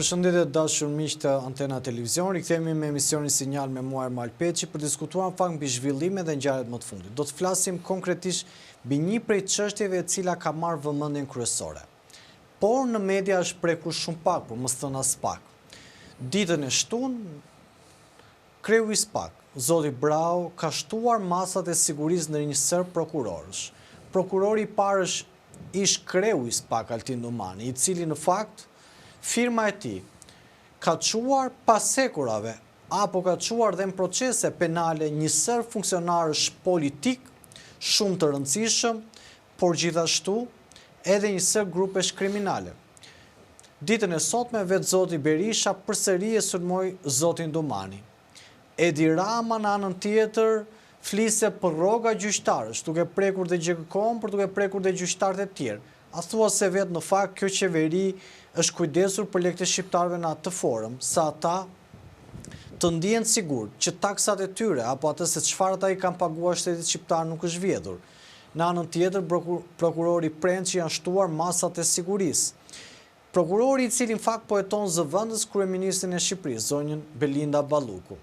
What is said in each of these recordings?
Përshëndetje dashur miq të Antena Televizion, rikthehemi me emisionin Sinjal me mua Ermal Peçi për diskutuar në fakt mbi zhvillimet dhe ngjarjet më të fundit. Do të flasim konkretisht mbi një prej çështjeve e cila ka marrë vëmendjen kryesore. Por në media është prekur shumë pak, por mos thënë as pak. Ditën e shtunë, kreu i SPAK, zoti Brau, ka shtuar masat e sigurisë në një sër prokurorësh. Prokurori i parë është ish kreu i SPAK Altin Domani, i cili në fakt firma e tij ka çuar pas sekurave apo ka çuar dhe në procese penale një sër funksionarësh politik shumë të rëndësishëm, por gjithashtu edhe një sër grupesh kriminale. Ditën e sotme vetë zoti Berisha përsëri e sulmoi zotin Domani. Edi Rama në anën tjetër fliste për rroga gjyqtarësh, duke prekur dhe GK-n, por duke prekur dhe gjyqtarët e tjerë. A thua se vetë në fakt kjo qeveri është kujdesur për lekët e shqiptarëve në atë forëm, sa ata të ndihen sigur që taksat e tyre apo atë se çfarë ata i kanë paguar shtetit shqiptar nuk është vjedhur. Në anën tjetër, prokurori prend që janë shtuar masat e sigurisë. Prokurori i cili në fakt po heton zëvendës kryeministrin e Shqipërisë, zonjën Belinda Balluku.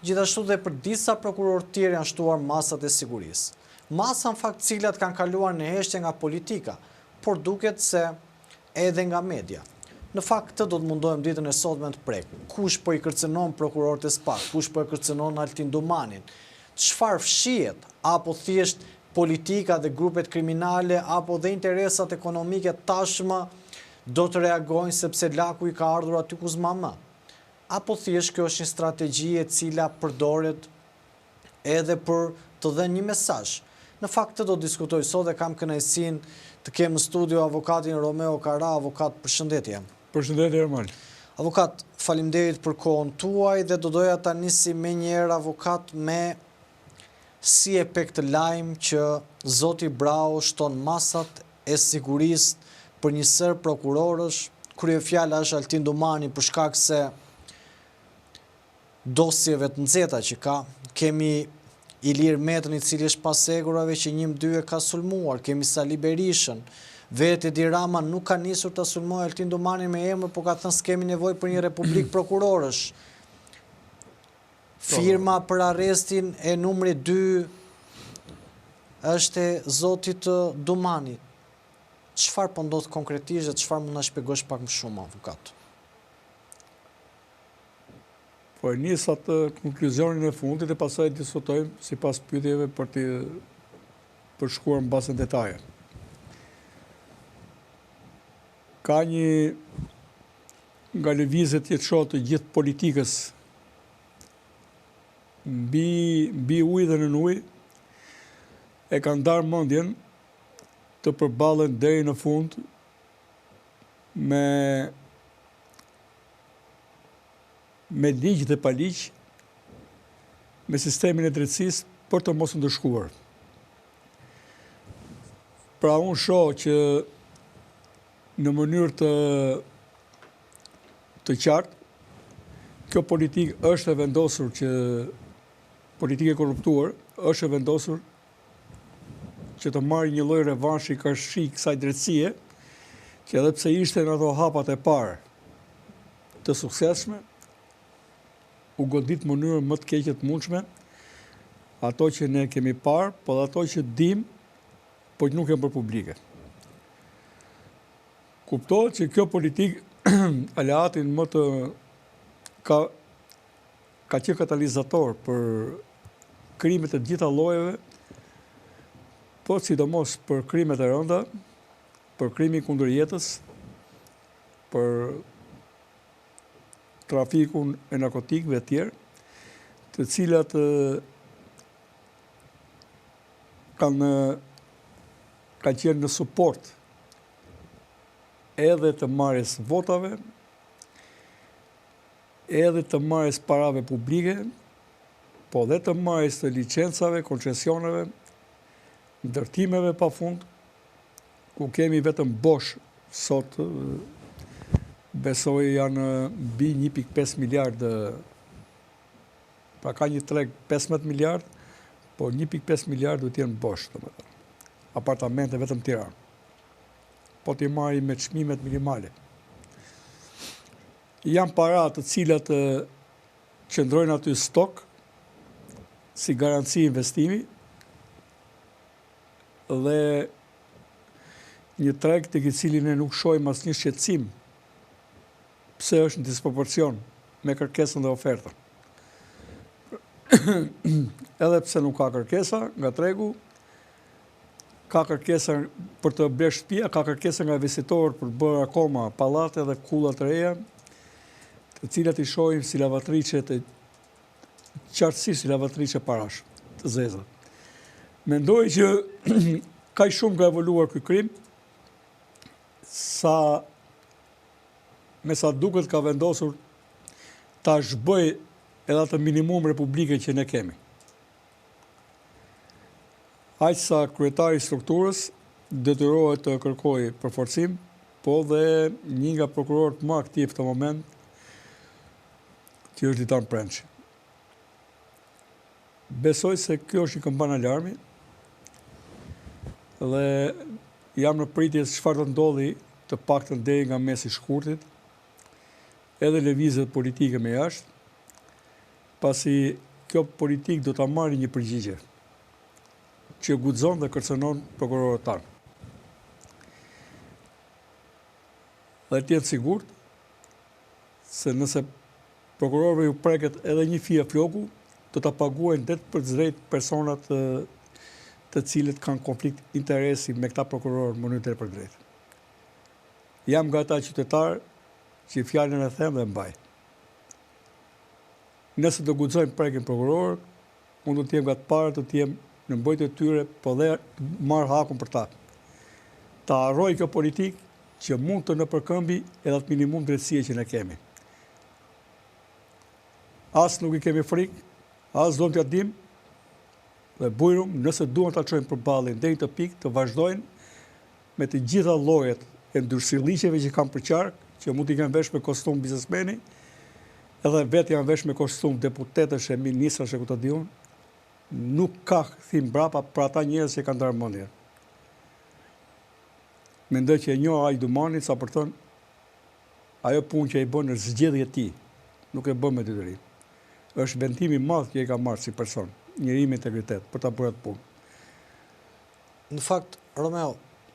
Gjithashtu dhe për disa prokurorë tjerë janë shtuar masat e sigurisë. Masa në fakt cilat kanë kaluar në heshtje nga politika, por duket se edhe nga media. Në fakt këtë do të mundohem ditën e sotme të prek. Kush po i kërcënon prokurorët e SPAK, kush po i kërcënon Altin Domanin, çfarë fshihet, apo thjesht politika dhe grupet kriminale, apo dhe interesat ekonomike tashmë do të reagojnë sepse laku i ka ardhur aty ku s'ma më. Apo thjesht kjo është një strategji e cila përdoret edhe për të dhënë një mesazh. Në fakt të do të diskutoj sot dhe kam kënaqësinë të kem në studio avokatin Romeo Kara. Avokat, përshëndetje. Përshëndetje, Ermal. Avokat, faleminderit për kohën tuaj dhe do doja ta nisi me njëherë, avokat, me si e pe këtë lajm që zoti Brau shton masat e sigurisë për një sër prokurorësh, kryefjala është Altin Domani për shkak se dosjeve të nxehta që ka. Kemi Ilir Metën, i cili është pas sekurave që 1-2 e ka sulmuar, kemi Sali Berishën, vetë Edi Rama nuk ka nisur të sulmojë Altin Domani me emër, por ka thënë s'kemi nevojë për një republik prokurorësh. Firma për arrestin e numri 2 është e zotit Domanit. Çfarë po ndodh konkretisht dhe çfarë mund na shpjegosh pak më shumë, avokat? Po e nisa të konkluzionin e fundit e pastaj diskutojmë sipas pyetjeve për të përshkruar mbas në detaje. Ka një nga lëvizjet jetëshore të gjithë politikës mbi ujë dhe nën ujë e kanë ndarë mendjen të përballen deri në fund me ligj dhe pa ligj, me sistemin e drejtësisë për të mos ndëshkuar. Pra unë shoh që në mënyrë të qartë, kjo politikë është e vendosur që politikë e korruptuar është e vendosur që të marrë një lloj revanshi karshi kësaj drejtësie, që edhe pse ishte në ato hapat e parë të suksesshme, u godit mënyrë më të keqe të mundshme, ato që ne kemi parë, po dhe ato që dim, po që nuk janë për publike. Kuptohet që kjo politikë aleatin më të ka qenë katalizator për krimet e gjitha llojeve, po sidomos për krimet e rënda, për krimin kundër jetës, për trafikun e narkotikëve e tjerë, të cilat kanë qenë në suport edhe të marrjes votave, edhe të marrjes parave publike, po dhe të marrjes të licencave, koncesioneve, ndërtimeve pafund, ku kemi vetëm Bosch sot, besoj janë mbi 1.5 miliard, pra ka një treg 15 miliard, po 1.5 miliard duhet jenë Bosch, apartamente vetëm Tiranë. Po t'i marri me çmimet minimale. janë para të cilat qëndrojnë aty stok, si garanci investimi, dhe një treg të cilin ne nuk shohim asnjë shqetësim, pse është në disproporcion me kërkesën dhe ofertën. Edhe pse nuk ka kërkesa nga tregu, ka kërkesa për të blerë shtëpia, ka kërkesa nga investitorët për të bërë akoma pallate dhe kulla të reja, të cilat i shohim si lavatriçe të qartësisht si lavatriçe parash, të zeza. Mendoj që kaq shumë ka evoluar ky krim, me sa duket ka vendosur ta zhbëj edhe atë minimum republike që ne kemi. Aq sa kryetari i strukturës detyrohet të kërkojë përforcim, po dhe një nga prokurorët më aktiv të moment, që është Ditan Prençi. Besoj se kjo është një kampan alarmi dhe jam në pritje se çfarë do ndodhi të paktën deri nga mesi i shkurtit, edhe lëvizjet politike me jashtë, pasi kjo politik do ta marrë një përgjigje që guxon dhe kërcënon prokurorët tanë. Dhe të jetë sigurt se nëse prokurorëve ju preket edhe një fije floku, do ta paguajnë det për drejt personat të cilët kanë konflikt interesi me këta prokurorë në mënyrë për drejt. Jam nga ata qytetarë që fjalën e them dhe mbaj. Nëse do guxojnë prekjen prokurorë, unë do të jem nga të parë të jem në mbrojtje të tyre, po dhe marr hakun për ta. Ta harroj kjo politik që mund të në përkëmbi edhe atë minimum drejtësie që ne kemi. As nuk i kemi frikë, as do t'ja dim, dhe bujrum, nëse duan ta çojnë përballë deri të pikë të vazhdojnë me të gjitha llojet e ndyrshilliqeve që kanë për qark, që mund t'i kanë vesh me kostum biznesmeni, edhe vetë janë vesh me kostum deputetësh e ministrash e ku të diun, nuk ka kthim brapa për ata njerëz që kanë ndarë mendjen. Mendoj që e njoh Ajdumanit sa për thënë, ajo punë që i bën është zgjedhje e tij, nuk e bën me detyrim. Është vendimi i madh që i ka marrë si person, njëri me integritet për ta bërë atë punë. Në fakt, Romeo,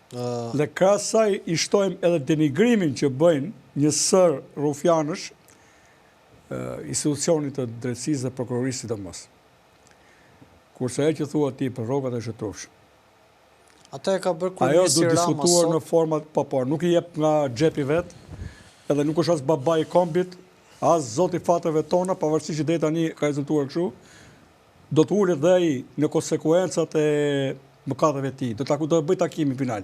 dhe krahas saj i shtojmë edhe denigrimin që bëjnë një sër rufianësh institucionit të drejtësisë dhe prokurorisë sidomos. Kurse ajo që thua ti për rrogat e shëtrufshme. Ata e ka bërë ajo Kryeministri do Rama diskutuar në sot. format po, nuk i jep nga xhepi vet, edhe nuk është as babai i kombit, as zoti fateve tona, pavarësisht që deri tani ka rezultuar kështu, do të ulet dhe ai në konsekuencat e mëkateve të tij. Do të bëj takimin final.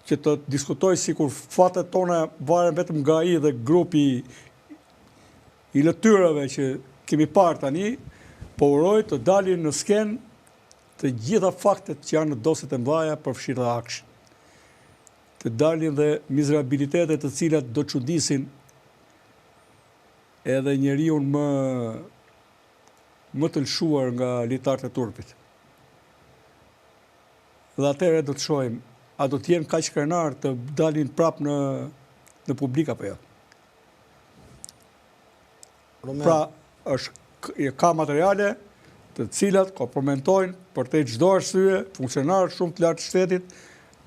Që të diskutoj sikur fatet tona varen vetëm nga ai dhe grupi i lëtyrave që kemi parë tani, po uroj të dalin në skenë të gjitha faktet që janë në dosjet e mëdha përfshirë dhe Akshi. Të dalin dhe mizerabilitetet të cilat do çudisin edhe njeriu më të lshuar nga litarët e turpit. Dhe atëherë do të shohim, a do të jenë kaq krenar të dalin prap në publik apo jo. Pra, ka materiale të cilat kompromentojnë për te çdo arsye funksionarë shumë të lartë të shtetit,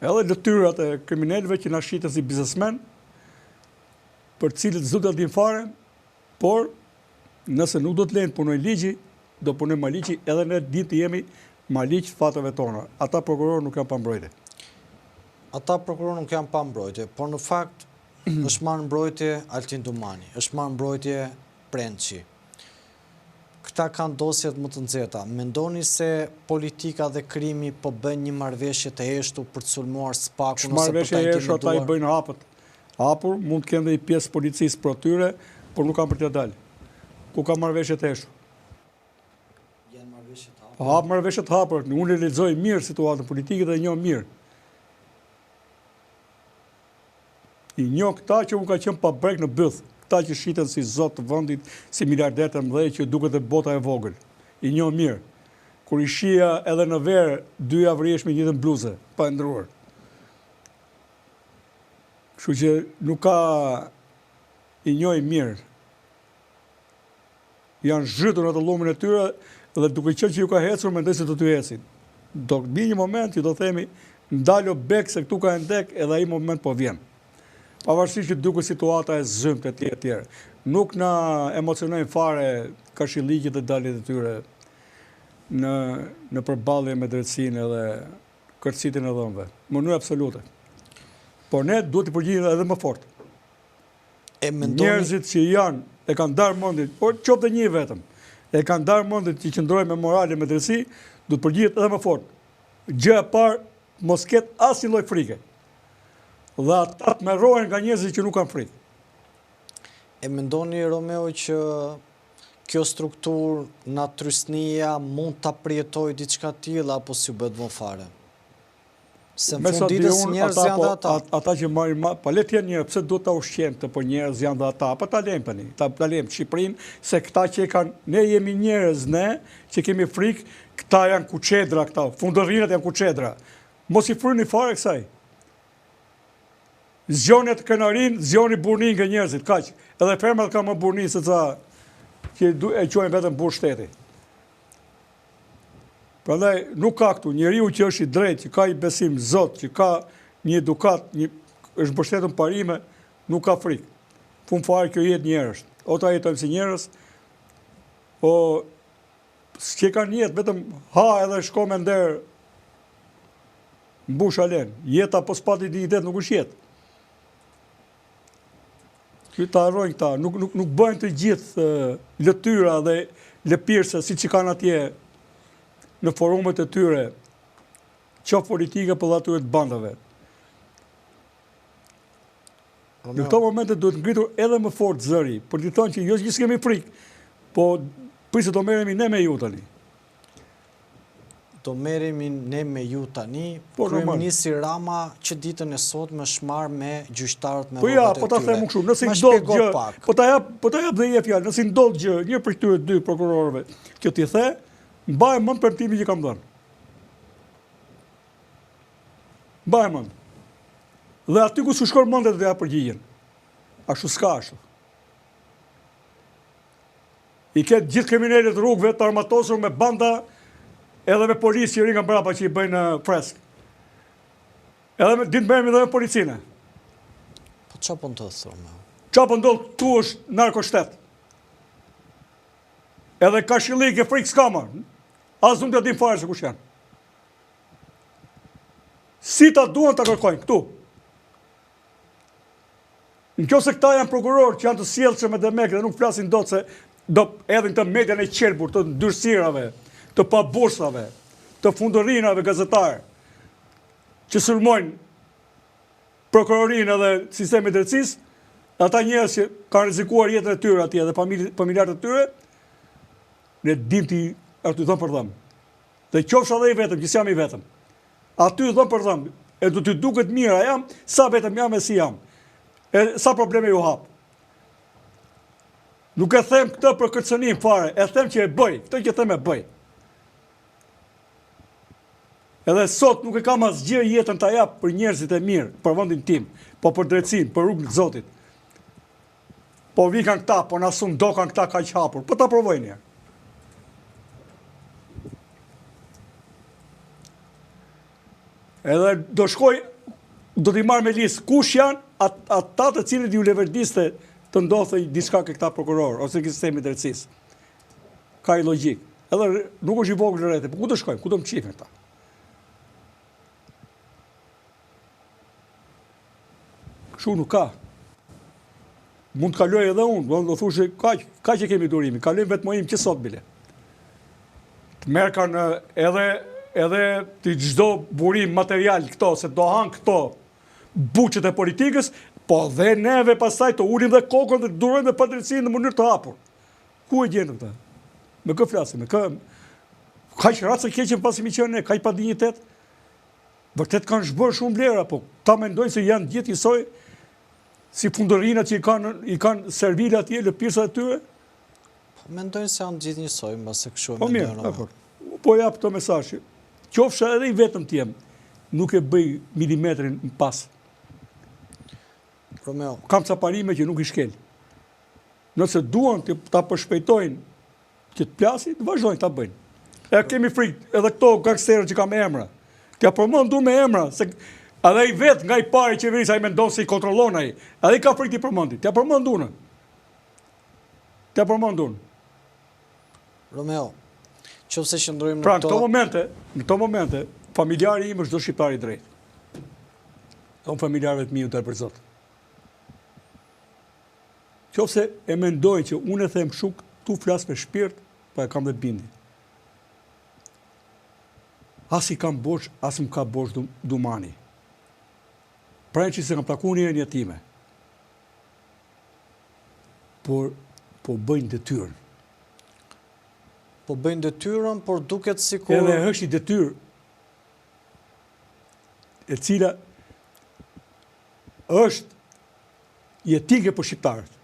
edhe detyrat e kriminalëve që na shiten si biznesmen, për cilët s'do të din fare, por nëse nuk do të lejnë punoj ligji, do punoj ma ligji, edhe ne ditë të jemi ma ligj fateve tona. Ata prokurorë nuk janë pa mbrojtje. Ata prokurorë nuk janë pa mbrojtje, por në fakt është marrë mbrojtje Altin Dumani, është marrë mbrojtje Prençi. Këta kanë dosjet më të nxehta. Mendoni se politika dhe krimi po bën një marrëveshje të heshtur për të sulmuar SPAK-un ose për ta intimiduar? Ata i bëjnë hapur, mund të kenë dhe i pjesë policisë pro tyre, por nuk kanë për t'ja dalë. Ku ka marrëveshje të heshtur? Janë marrëveshje të hapura. Po hap marrëveshje të hapura, unë e lexoj mirë situatën politike dhe e njoh mirë. I njoh këta që unë ka qenë pa brek në byth, këta që shiten si zot të vendit, si miliarderë të mëdhenj që duket e bota e vogël. I njoh mirë. Kur i shija edhe në verë, dy javërish me njëjtën bluzë, pa ndruar. Kështu që nuk ka i njoj mirë. Janë zhytur në të lumin e tyre dhe duke qenë që ju ka hecur, mendoj se do t'ju hecin. Do të bi një moment që do themi ndalo bek se këtu ka ndek edhe ai moment po vjen. Pavarësisht që duke situata e zymt e tjerë. Nuk na emocionojnë fare kashilliqjet e daljet e tyre në përballje me drejtsinë edhe kërcitin e dhëmbëve. Në mënyrë absolute. Por ne duhet të përgjigjemi edhe më fort. Njerëzit që janë e kanë darë mendin, por qoftë një vetëm, e kanë darë mendin që qëndrojnë me morale me drejtësi, duhet të përgjigjet edhe më fort. Gjë e parë, mos ketë asnjë lloj frike. Dhe ata të merrohen nga njerëzit që nuk kanë frikë. E mendoni, Romeo, që kjo strukturë natrysnia mund ta përjetojë diçka të tillë apo si u bëhet më fare? Se në fund ditës njerëz janë dhe ata. Ata që marrin, pa le të jenë njerëz, pse duhet ta ushqejmë të, po njerëz janë dhe ata, pa ta lejmë tani. Ta lejmë Shqipërinë, se këta që kanë, ne jemi njerëz, ne që kemi frikë, këta janë kuçedra këta, fundërrinat janë kuçedra. Mos i fryni fare kësaj. Zgjoni atë krenarin, zgjoni burrnin nga njerëzit, kaq. Edhe femrat kanë më burrni se ca që e quajnë vetëm burr shteti. Prandaj nuk ka këtu njeriu që është i drejtë, që ka i besim Zot, që ka një edukat, është mbështetur në parime, nuk ka frikë. Fund fare kjo jetë njerëz. O ta jetojmë si njerëz, o që kanë jetë vetëm ha edhe shko me nder mbush alen. Jeta po s'pati dignitet nuk është jetë. Që ta harrojnë këta, nuk bëjnë të gjithë lëtyra dhe lëpirëse si që kanë atje në forumet e tyre, qoftë politike për atyre të bandave. Në këto momente duhet ngritur edhe më fort zëri, për të thënë që jo që s'kemi frikë, po prisë do merremi ne me ju tani. Do merremi ne me ju tani, kryeministri Rama që ditën e sotme shmar me gjyqtarët me rrobat e tyre. Po ta them kështu, nëse ndodh gjë, po ta jap dhe një fjalë, nëse ndodh gjë, një prej këtyre dy prokurorëve, që ti the, mbaj mend premtimin që kam dhënë. Mbaj mend. Dhe aty ku s'u shkon mendet do ja përgjigjen. Ashtu s'ka ashtu. I ketë gjithë kriminalët rrugëve të armatosur me banda edhe me policë që rinë nga brapa që i bëjnë fresk. Edhe ditë merremi edhe me policinë. Po çfarë po ndodh thonë? Çfarë po ndodh këtu është narkoshtet. Edhe kashillik e frikë s'kama. As nuk do të dim fare se kush janë. Si ta duan ta kërkojnë këtu? Nëse këta janë prokurorë që janë të sjellshëm me demek dhe nuk flasin dot se do edhe të median e qelbur, të ndyrësirave, të pabursave, të fundërrinave gazetarë, që sulmojnë prokurorinë edhe sistemin e drejtësisë, ata njerëz që kanë rrezikuar jetën e tyre atje dhe familjarët e tyre, ne dim ti aty thon për dhëm. Dhe qofsh edhe i vetëm, që jam i vetëm. Aty thon për dhëm, e do t'ju duket mira jam, sa vetëm jam e si jam. E sa probleme ju hap. Nuk e them këtë për kërcënim fare, e them që e bëj, këtë që them e bëj. Edhe sot nuk e kam asgjë jetën ta jap për njerëzit e mirë, për vendin tim, po për drejtsinë, për rrugën e Zotit. Po vi kanë këta, po na sun do kanë këta kaq hapur. Po ta provojnë. Edhe do shkoj, do t'i marrë me listë kush janë ata të cilët ju leverdiste të ndodhej diçka ke këta prokuror ose ke sistemi i drejtësisë. Ka i logjik. Edhe nuk është i vogël rreth, po ku do shkojmë? Ku do mçifin këta? Kështu nuk ka. Mund të kaloj edhe unë, do thoshë kaq që kemi durimin, kalojmë vetëm im që sot bile. Të merr kanë edhe të çdo burim material këto, se do han këto buqet e politikës, po dhe neve pasaj të ulim dhe kokën dhe durojmë dhe padrejtësinë në mënyrë të hapur. Ku e gjenë këta? Me kë flasim? Me kë? Kaq racë keqen pasi mi qenë ne, kaq pa dinjitet? Vërtet kanë zhbërë shumë vlera, po ta mendojnë se janë gjithë njësoj, si fundërinat që i kanë servile atje, lëpirësat e tyre? Mendojnë se janë gjithë njësoj, mbase kështu po mirë, po jap këto mesazhe. Qofsha edhe i vetëm t'jem, nuk e bëj milimetrin në pas. Romeo. Kam ca parime që nuk i shkel. Nëse duan të ta përshpejtojnë që të plasi, të vazhdojnë ta bëjnë. E kemi frikë edhe këto gangsterë që ka me emra. T'ja përmendu me emra, se edhe i vetë nga i pari qeverisë ai mendon se i kontrollon ai. Edhe i ka frikë t'i përmendi. T'ja përmendunë. T'ja përmendunë. Romeo, qofse qëndrojmë në Pra, në këto momente, familjari im është çdo shqiptar i drejtë. Unë familjarëve të mi u tërë për Zot. Qofse e mendoj që unë e them kështu, tu flas me shpirt, pa e kam dhe bindi. As i kam bosh, as më ka bosh dumani. Pra që se kam taku një time. Por bëjnë detyrën. Po bëjnë detyrën, por duket sikur... Edhe është i detyrë e cila është jetike për shqiptarët.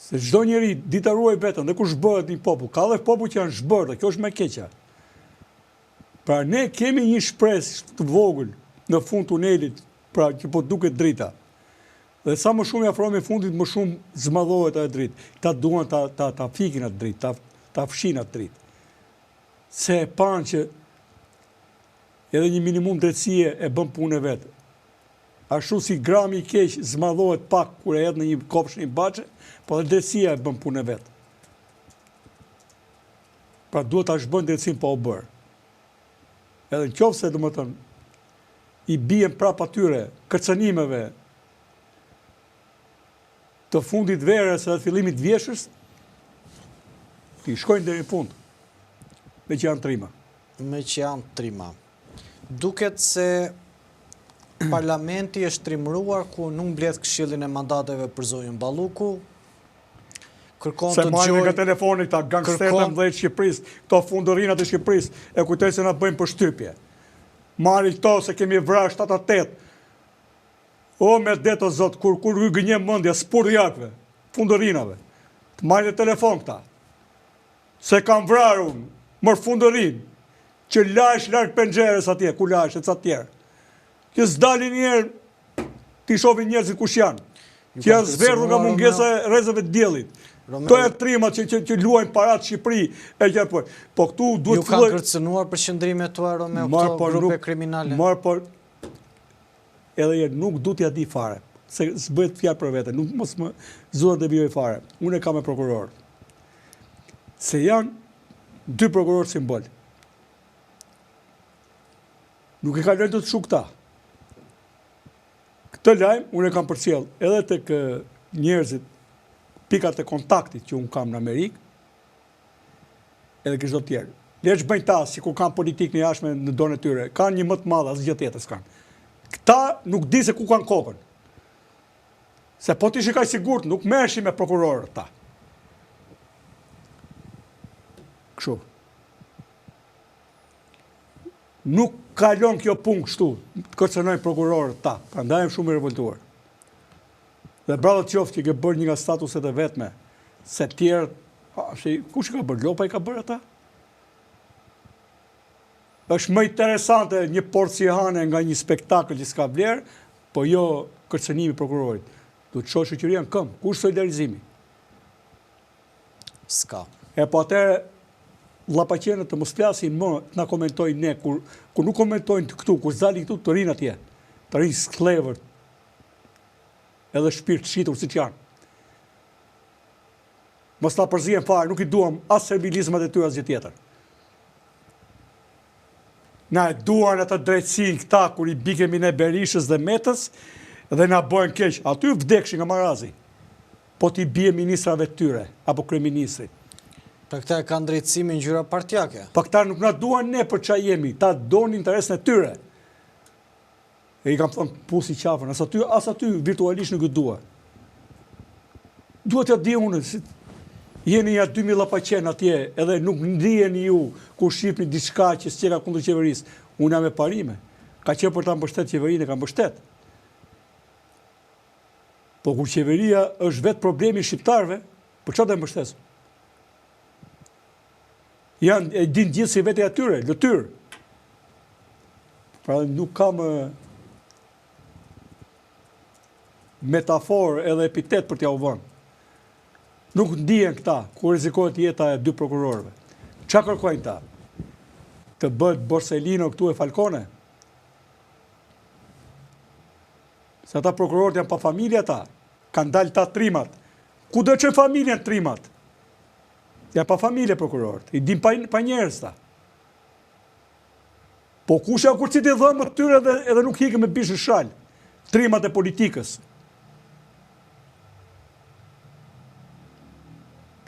Se çdo njeri dita ruaj vetën, dhe kur zhbëhet një popull, ka dhe popull që janë zhbërë, dhe kjo është më e keqja. Pra ne kemi një shpresë të vogël në fund tunelit, pra që po duket drita. Dhe sa më shumë i afrohemi fundit, më shumë zmadhohet ajo dritë. Ta duan ta fikin atë dritë, ta fshin atë dritë. Se e panë që edhe një minimum drejtësie e bën punë e vetë. Ashtu si grami i keq zmadhohet pak kur e hedh në një kopsh një baçe, po edhe drejtësia e bën punë e vetë. Pra duhet ta shbën drejtësinë pa u bërë. Edhe nëse domethënë i bien prap atyre kërcënimeve të fundit verës edhe fillimit vjeshës, ti shkojnë deri në fund. Me që janë trima. Duket se parlamenti është trimëruar ku nuk mbledh këshillin e mandateve për zonjën Balluku. Se marrin nga telefoni këta gangsterët e mëdhenj të Shqipërisë, këto fundërinat e Shqipërisë, e kujtojnë se na bëjnë përshtypje. Marrin këto se kemi vrarë 7-8. O me det o Zot, kur ju gënjem mendja spurdhjakëve, fundërinave. Të marrin në telefon këta. Se kam vrarë unë, mër fundërin, që lash larg penxheres atje, ku lash e ca tjerë. Që s'dalin njerë, t'i shohin njerëzit kush janë. Që janë zverdhur nga mungesa e rrezëve të diellit. To janë trimat që luajnë parat Shqipëri e që po. Po këtu duhet ju kanë kërcënuar për qëndrimet tua, Romeo, këto grupe kriminale. Por edhe nuk du t'ja di fare, se s'bëhet fjalë për vete, nuk mos më zuar të vjoj fare. Unë e kam me prokuror. Se janë 2 prokurorë simbol. Nuk e ka lënë të shukta. Këtë lajmë, unë e kam përcjell edhe tek njerëzit, pikat e kontaktit që unë kam në Amerikë, edhe kështë do tjerë. Leç bëjnë ta, si kur kanë politikë në jashme në dorën e tyre, kanë një më të madhe, asgjë tjetër s'kanë. Këta nuk di se ku kanë kokën. Se po t'i shikaj sigurt, nuk merreshi me prokurorët ta. Kështu. Nuk kalon kjo punë kështu, të kërcënojnë prokurorët ta, prandaj jam shumë i revoltuar. Dhe bravo qoftë që ke bërë një nga statuset e vetme, se tjerë, kush ka bërë? Lopa i ka bërë ata? Është më interesante një porciehane nga një spektakël që s'ka vlerë, po jo kërcënimi prokurorit. Du të shohë shoqëria në këmbë, kush solidarizimi? S'ka. E po atëre, llapaqenët të mos flasin më, të na komentojnë ne, kur nuk komentojnë këtu, kur zalin këtu të rinë atje, të rinë sklevër, edhe shpirt shitur si që janë. Mos ta përzihen fare, nuk i duam as servilizmat e tyre as gjë tjetër. Na e duan atë drejtësinë këta kur i bikemi ne Berishës dhe Metës dhe na bëjnë keq. Aty vdekshin nga marazi. Po t'i bie ministrave të tyre apo kryeministrit. Pra këta e kanë drejtësimi në ngjyra partijake. Po këta nuk na duan ne për çfarë jemi, ta donin interesin e tyre. E i kam thënë pusi qafën, as aty virtualisht nuk i dua. Duhet ja di unë, jeni ja 2000 llapaqen atje, edhe nuk ndiheni ju kur shihni diçka që s'ka kundër qeverisë. Unë jam me parime. Ka qenë për ta mbështet qeverinë, ka mbështet. Po kur qeveria është vetë problemi i shqiptarëve, për çfarë do e mbështes? Janë e din gjithë si vetë atyre, lëtyr. Pra nuk kam metaforë edhe epitet për t'ja u vënë. Nuk ndihen këta, ku rrezikohet jeta e 2 prokurorëve. Ç'a kërkojnë ta? Të bëhet Borsellino këtu e Falcone? Se ata prokurorët janë pa familje ata, kanë dalë ta trimat. Ku do që familjen trimat? Janë pa familje prokurorët, i dim pa njerëz ta. Po kush janë kurcit i dhëmë të tyre edhe nuk hike me bishë shalë, trimat e politikës.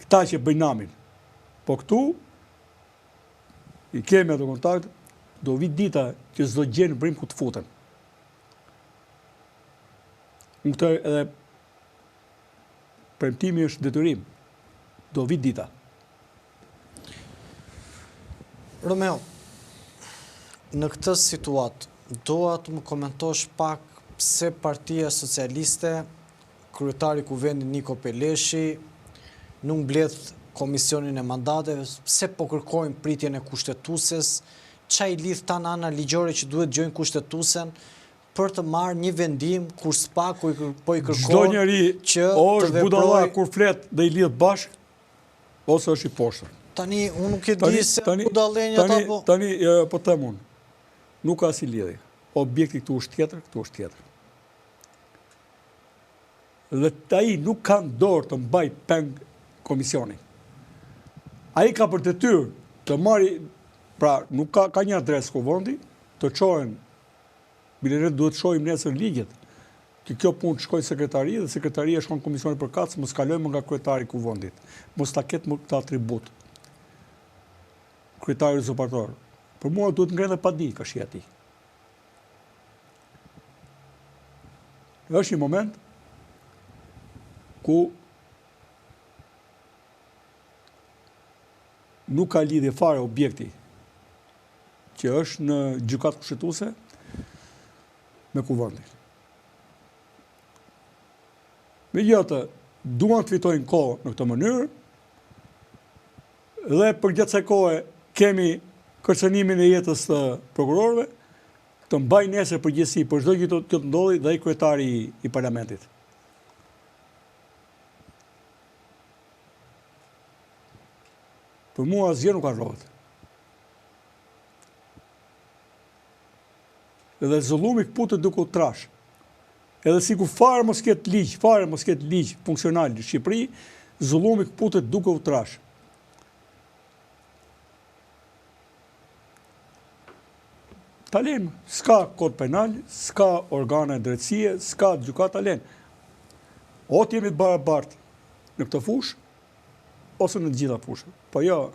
Këta që bëjnë namin. Po këtu, i kemi ato kontakt, do vit dita që s'do gjenë brim ku të futen. Në këtë edhe premtimi është detyrim. Do vit dita. Romeo, në këtë situatë, doa të më komentosh pak pse Partia Socialiste, kryetari i Kuvendit Niko Peleshi, nuk mbledh komisionin e mandateve, pse po kërkojnë pritjen e kushtetueses, ç'a i lidh ta në ana ligjore që duhet gjojnë kushtetuesen për të marrë një vendim kur s'pa po i kërkojnë çdo njeri që është budalla kur flet dhe i lidh bashk ose është i poshtër. Tani unë nuk e di se budallenja apo tani po them unë. Nuk ka si lidhje. Objekti këtu është tjetër, këtu është tjetër. Dhe ai nuk ka dorë të mbaj peng komisionin. Ai ka për detyrë të marrë, pra nuk ka një adresë kuvendi, të çohen biletet duhet të shohim nesër ligjet. Kjo punë shkojnë sekretari dhe sekretaria shkon komisionit për kacë, mos kalojmë nga kryetari i kuvendit. Mos ta ketë më këtë atribut. Kryetari zopator. Për mua duhet ngrenë dhe pa di ka shia ti. Është një moment ku nuk ka lidhje fare objekti që është në gjykatë kushtetuese me kuvendin. Megjithatë, duan të fitojnë kohë në këtë mënyrë dhe për gjatë kësaj kohe kemi kërcënimin e jetës të prokurorëve, të mbajnë nesër përgjegjësi për çdo gjë që të ndodhi dhe ai kryetari i parlamentit. Për mua asgjë nuk ka rrohet. Edhe zullumi këputet duke u trash. Edhe si ku fare mos ketë ligj funksional në Shqipëri, zullumi këputet duke u trash. Talen, s'ka kod penal, s'ka organe drejtësie, s'ka gjykat talen. O të jemi të barabartë në këtë fushë, ose në të gjitha fushët. Po jo,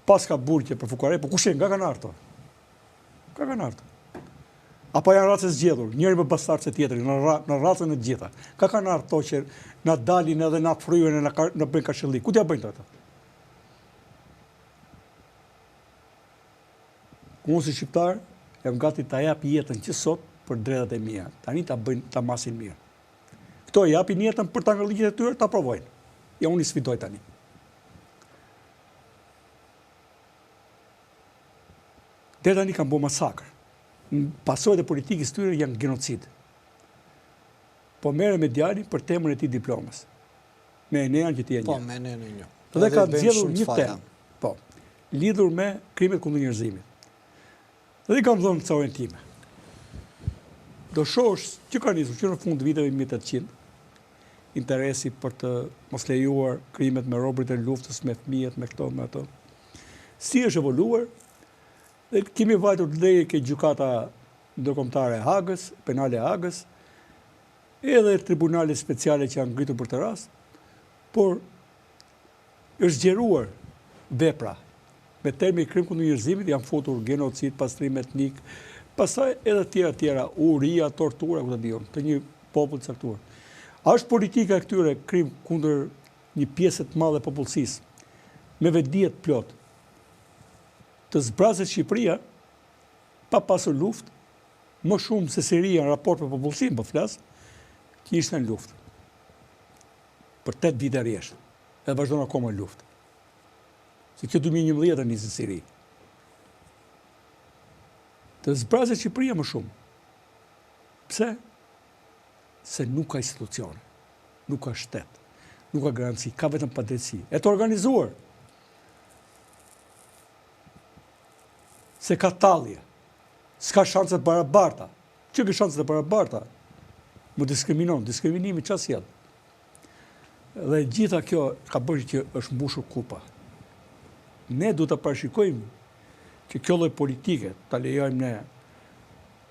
pas ka burqe për fukare, po kushen, nga kanë arto? Nga kanë arto? Apo janë racës zgjedhur, njëri më bastarë se tjetëri, në racën e gjitha. Ka kanë arto që na dalin edhe na fryën e na bëjnë kashëlli. Ku t'ja bëjnë të ata? Unë si shqiptar, jam gati ta jap jetën që sot për drejtat e mia. Tani ta masin mirë. Këto japin jetën për ta ngërligjet e tyre, ta provojnë. Ja unë i sfidoj tani. Deri tani kanë bërë masakër. Pasojat e politikës tyre janë genocid. Po merre me djalin për temën e tij diplomës. Me Enean që ti e njeh. Po, me Enean e njeh. Dhe ka zgjedhur një temë. Po, lidhur me krimet kundër njerëzimit. Dhe kam dhënë ca orientime. Do shohësh që ka nisur që në fund viteve 1800 interesi për të mos lejuar krimet me robërit e luftës, me fëmijët, me këto, me ato. Si është evoluar? Dhe kemi vajtur të leje ke gjykata ndërkombëtare e Hagës, penale e Hagës, edhe tribunale speciale që janë ngritur për të rast, por është zgjeruar vepra. Me termi krim kundër njerëzimit janë futur genocid, pastrim etnik, pastaj edhe tjera, uria, tortura, ku të diun, të një popull të caktuar. A është politika e këtyre krim kundër një pjesë të madhe popullsisë, me vetdijet plot, të zbrazet Shqipëria, pa pasur luftë, më shumë se Siria në raport me popullsinë, po flas, që ishte në luftë. Për 8 vite rresht, edhe vazhdon akoma në luftë. Se kjo 2011 nisi Siri. Të zbrazet Shqipëria më shumë. Pse? se nuk ka institucione, nuk ka shtet, nuk ka garanci, ka vetëm padrejtësi. E të organizuar, se ka tallje, s'ka shanset barabarta. Që ke shanset e barabarta? Më diskriminon, diskriminimi çfarë sjell? Dhe gjitha kjo ka bërë që është mbushur kupa. Ne duhet të parashikojmë që kjo lloj politike ta lejojmë ne.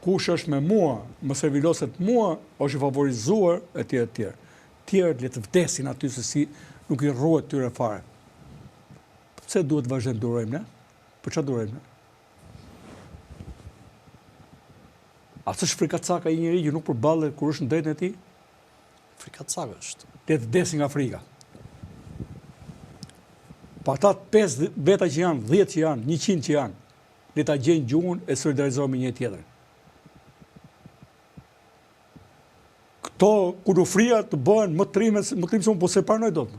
Kush është me mua, më serviloset mua, është i favorizuar etj etj. Tjerë le të vdesin aty se si nuk i rrohet tyre fare. Pse duhet vazhdojmë durojmë ne? Për çfarë durojmë ne? A s'është frikacaka i njeriu që nuk përballet kur është në drejtën e tij? Frikacaka është. Le të vdesin nga frika. Pa ata 5 veta që janë, 10 që janë, 100 që janë, le ta gjejnë gjuhën e solidarizohen me një tjetrin. Këto kurufria të bëhen më trime se unë, po se pranoj dot.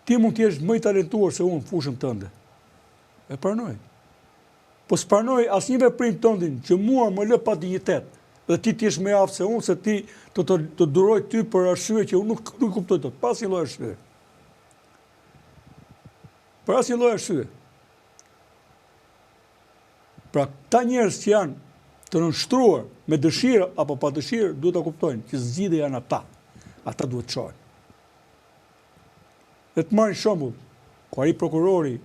Ti mund të jesh më i talentuar se unë në fushën tënde. E pranoj. Po s'pranoj asnjë veprim tëndin që mua më lë pa dinjitet, dhe ti t'jesh më i aftë se unë, se ti të duroj ty për arsye që unë nuk kuptoj dot, pas një lloj arsye. Për asnjë lloj arsye. Pra, ta njerëz që janë të nënshtruar me dëshirë apo pa dëshirë, duhet ta kuptojnë që zgjidhja janë ata. Ata duhet të çohen. Dhe të marrin shembull, ku ai prokurori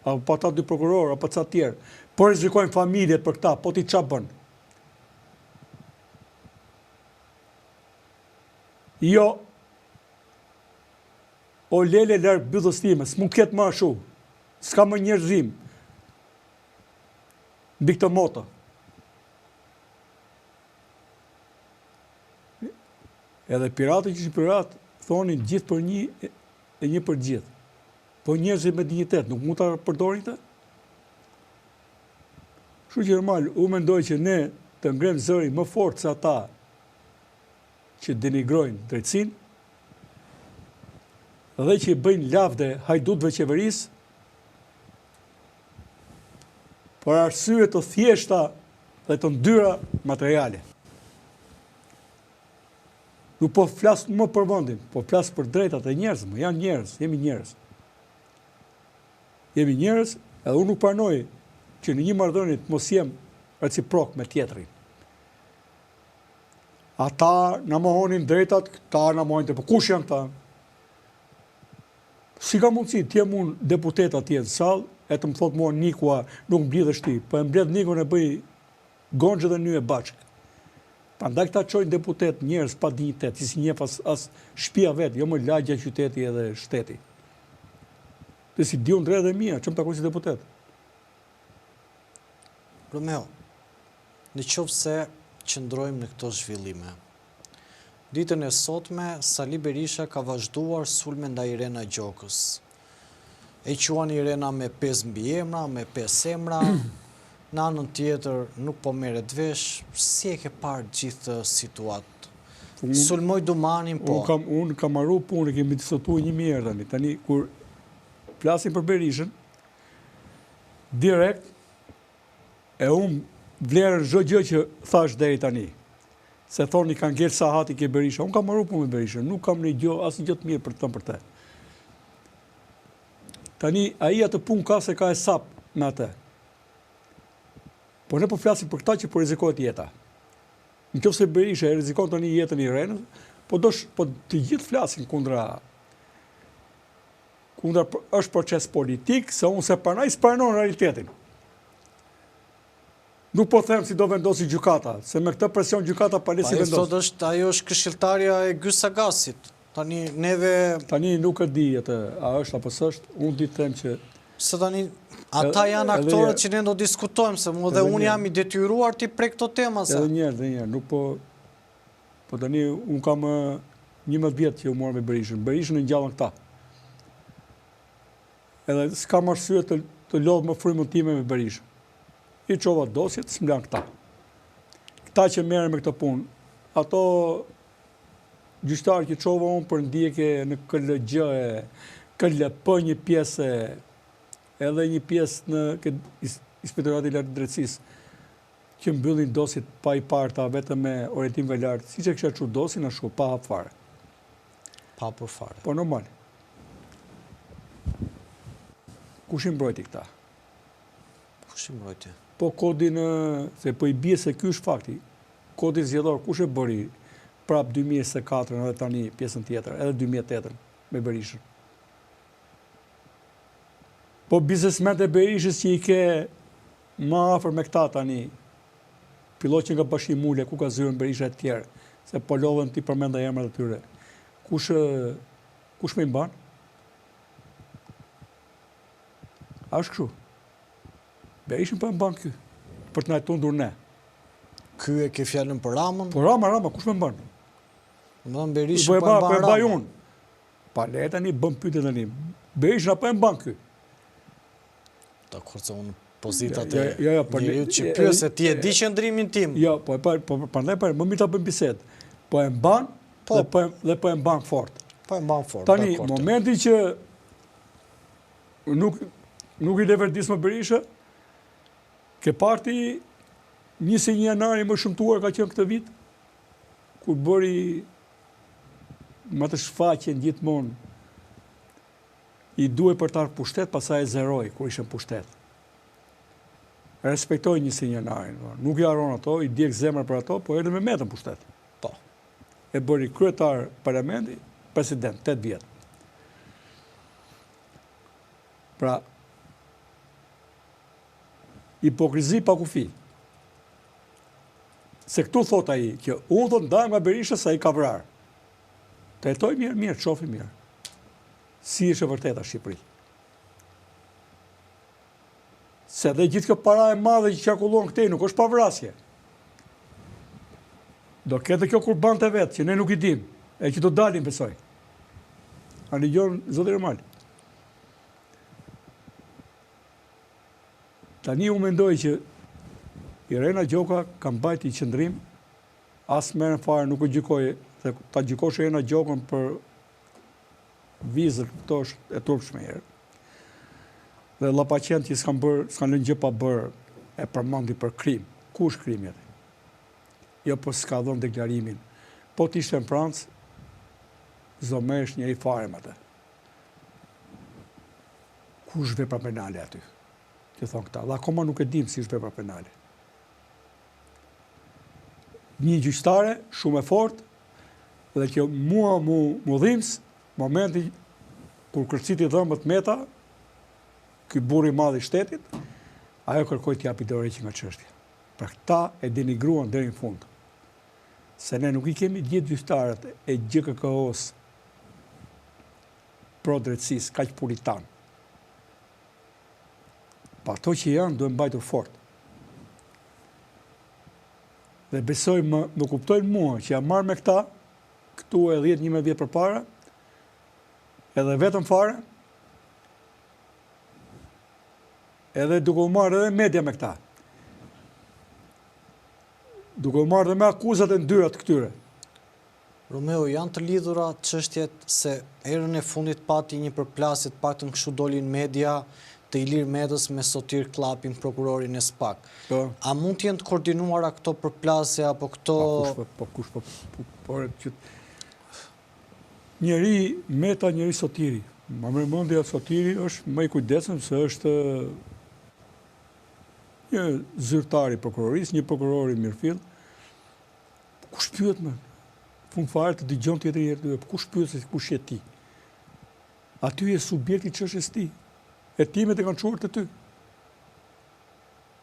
apo pa ta dy prokurorë, apo ca tjerë, po rrezikojnë familjet për këta, po ti ç'a bën? Jo, o lele larg byllës time, s'mund ketë më ashtu, s'ka më njerëzim, mbi këtë moto. Edhe piratët që ishin piratë, thonin gjithë për një e një për gjithë. Po njerëzit me dinjitet nuk mund ta përdorin këtë? Kështu që normal, unë mendoj që ne të ngrem zërin më fort se ata që denigrojnë drejtësinë dhe që i bëjnë lavde hajdutëve qeverisë për arsye të thjeshta dhe të ndyra materiale. Nuk po flas më për vendin, po flas për drejtat e njerëzve, janë njerëz, jemi njerëz. Jemi njerëz, edhe unë nuk pranoj që në një marrëdhënie të mos jem reciprok me tjetrin. Ata na mohonin drejtat, këta na mohojnë, po kush janë këta? Si ka mundësi të jem unë deputet atje në sallë, e të më thotë mua Nikua, nuk mblidhesh ti, po e mbledh Nikun e bëj Gonxhë dhe Nyje bashkë. Prandaj këta çojnë deputet njerëz pa dinjitet, si njeh as shtëpia vet, jo më lagja, qyteti edhe shteti. Dhe si diun drejtat e mia, çmë takoj si deputet. Romeo, në qoftë se qëndrojmë në këto zhvillime. Ditën e sotme, Sali Berisha ka vazhduar sulme ndaj Irena Gjokës. E quan Irena me 5 mbiemra, me 5 emra, në anën tjetër nuk po merret vesh. Si e ke parë gjithë situatë? Sulmoj Dumanin, po. Unë kam marru punë, kemi diskutuar 1000 herë tani. Tani kur flasim për Berishën, direkt e unë vlerën çdo gjë që thash deri tani. Se thoni kanë ngel Sahati ke Berisha. Unë kam marru punë me Berishën, nuk kam një gjë, asnjë gjë të mirë për të thënë për të. Tani ai atë punë ka se ka e sap me atë. Po ne po flasim për këta që po rrezikohet jeta. Nëse Berisha e rrezikon tani jetën e Irenës, po të gjithë flasin kundra është proces politik, se unë se pranoj s'pranon realitetin. Nuk po them si do vendosi gjykata, se me këtë presion gjykata palesi vendos. Ajo është këshilltarja e Gy Sagasit. Tani neve... Tani nuk e di atë, a është apo s'është, unë di të them që... Se tani, ata janë aktorët që ne do diskutojmë, se mu dhe unë jam i detyruar t'i prek këto tema. Edhe njerë, nuk po... Po tani, unë kam 11 vjetë që u morë me Berishën. Berishën e ngjallën këta. Edhe s'kam arsye të lodhë më frymën time me Berishën. I qova dosjet, s'mblan këta. Këta që merren me këtë punë, ato gjyqtarë që qova unë për ndjekje në KLG, KLP një pjesë, edhe një pjesë në Inspektoratin e Lartë të Drejtësisë, që mbyllin dosit pa i parta vetëm me orientim nga lartë, si që kësha që dosin, a shku, pa hap fare. Pa për fare. Po normal. Kush i mbrojti këta? Kush i mbrojti? Po kodin, se po i bie se ky është fakti, kodin zgjedhor, kush e bëri prap 2024 edhe tani pjesën tjetër, edhe 2008 me Berishën. Po biznesmet e Berishës që i ke ma afër me këta tani, pilot që nga Bashki Mule, ku ka zyrën Berisha e tjerë, se po lodhen ti përmenda emrat e tyre. Kush me i mban? A është kështu? Berishën po e mban ky, për të na tundur ne. Ky e ke fjallën për Ramën? Po Rama, kush me mban? Më dhënë Berishën po e mban Ramën. Pa le tani bëm pyetje tani. Berishën apo e mban ky? Ta kurse unë pozitat e po njeriut që pyese ti e di qëndrimin tim. Jo, prandaj më mirë ta bëjmë bisedë. Po e mban dhe po e mban fort. Po e mban fort. Tani, momenti që nuk i leverdis më Berisha, ke parti 21 janari më shumtuar ka qenë këtë vit, kur bëri më të shfaqen gjithmonë i duhet për të arë pushtet, pasaj e zeroj kur ishën pushtet. Respektoj 21 janarin, nuk i aron ato, i djek zemër për ato, po edhe me metën pushtet. Po. E bëri kryetar parlamenti, president, 8 vjetë. Pra, hipokrizi pa kufi. Se këtu thot ai, që unë thot ndaj nga Berisha sa i ka vrarë. Të jetoj mirë, të shofi mirë. Si është e vërteta Shqipëri. Se dhe gjithë kjo para e madhe që qarkullon këtej nuk është pavrasje. Do kete kjo kur ban të vetë, që ne nuk i dim, e që do dalim besoj. A një gjonë, zotë Irmal. Tani u mendoj që Irena Gjoka ka mbajti i qëndrim, asë merën fare nuk u gjykoj, se ta gjykosh Irena Gjokën për vizër, këto është e turpshme herë. Dhe llapaqen që s'kan lënë gjë pa bërë, e përmendi për krim. Ku është krimi atë? Jo, po s'ka dhënë deklarimin. Po t'ishte në Francë, s'do merresh njëri fare me atë. Ku është vepra penale aty? Që thonë këta. Dhe akoma nuk e dim si është vepra penale. Një gjyqtare, shumë e fort, dhe që mua mu dhims, momenti kur kërciti dhëmbët meta, ky burri i madh i shtetit, ajo kërkoi t'i japi dorë nga çështja. Pra këta e denigruan deri në fund. Se ne nuk i kemi gjithë gjyqtarët e GKK-s pro drejtësisë, kaq puritan. Pa ato që janë, duhen mbajtur fort. Dhe besoj më kuptojnë mua që jam marrë me këta, këtu e 10-11 vjet përpara, edhe vetëm fare, edhe duke u marrë edhe media me këta. Duke u marrë dhe me akuzat e ndyrat këtyre. Romeo, janë të lidhura çështjet se herën e fundit pati një përplasje të paktën kështu dolin media të Ilir Medës me Sotir Klapin, prokurorin e SPAK. A mund të jenë të koordinuara këto përplasje apo këto... Njëri Meta, njëri Sotiri. Ma mërmendja Sotiri është më i kujdesshëm se është një zyrtar i prokurorisë, një prokuror i mirëfill. Kush pyet më? Fund fare të dëgjon tjetër herë, kush pyet se kush je ti? Aty je subjekti i çështjes ti. E timet e kanë çuar të ty.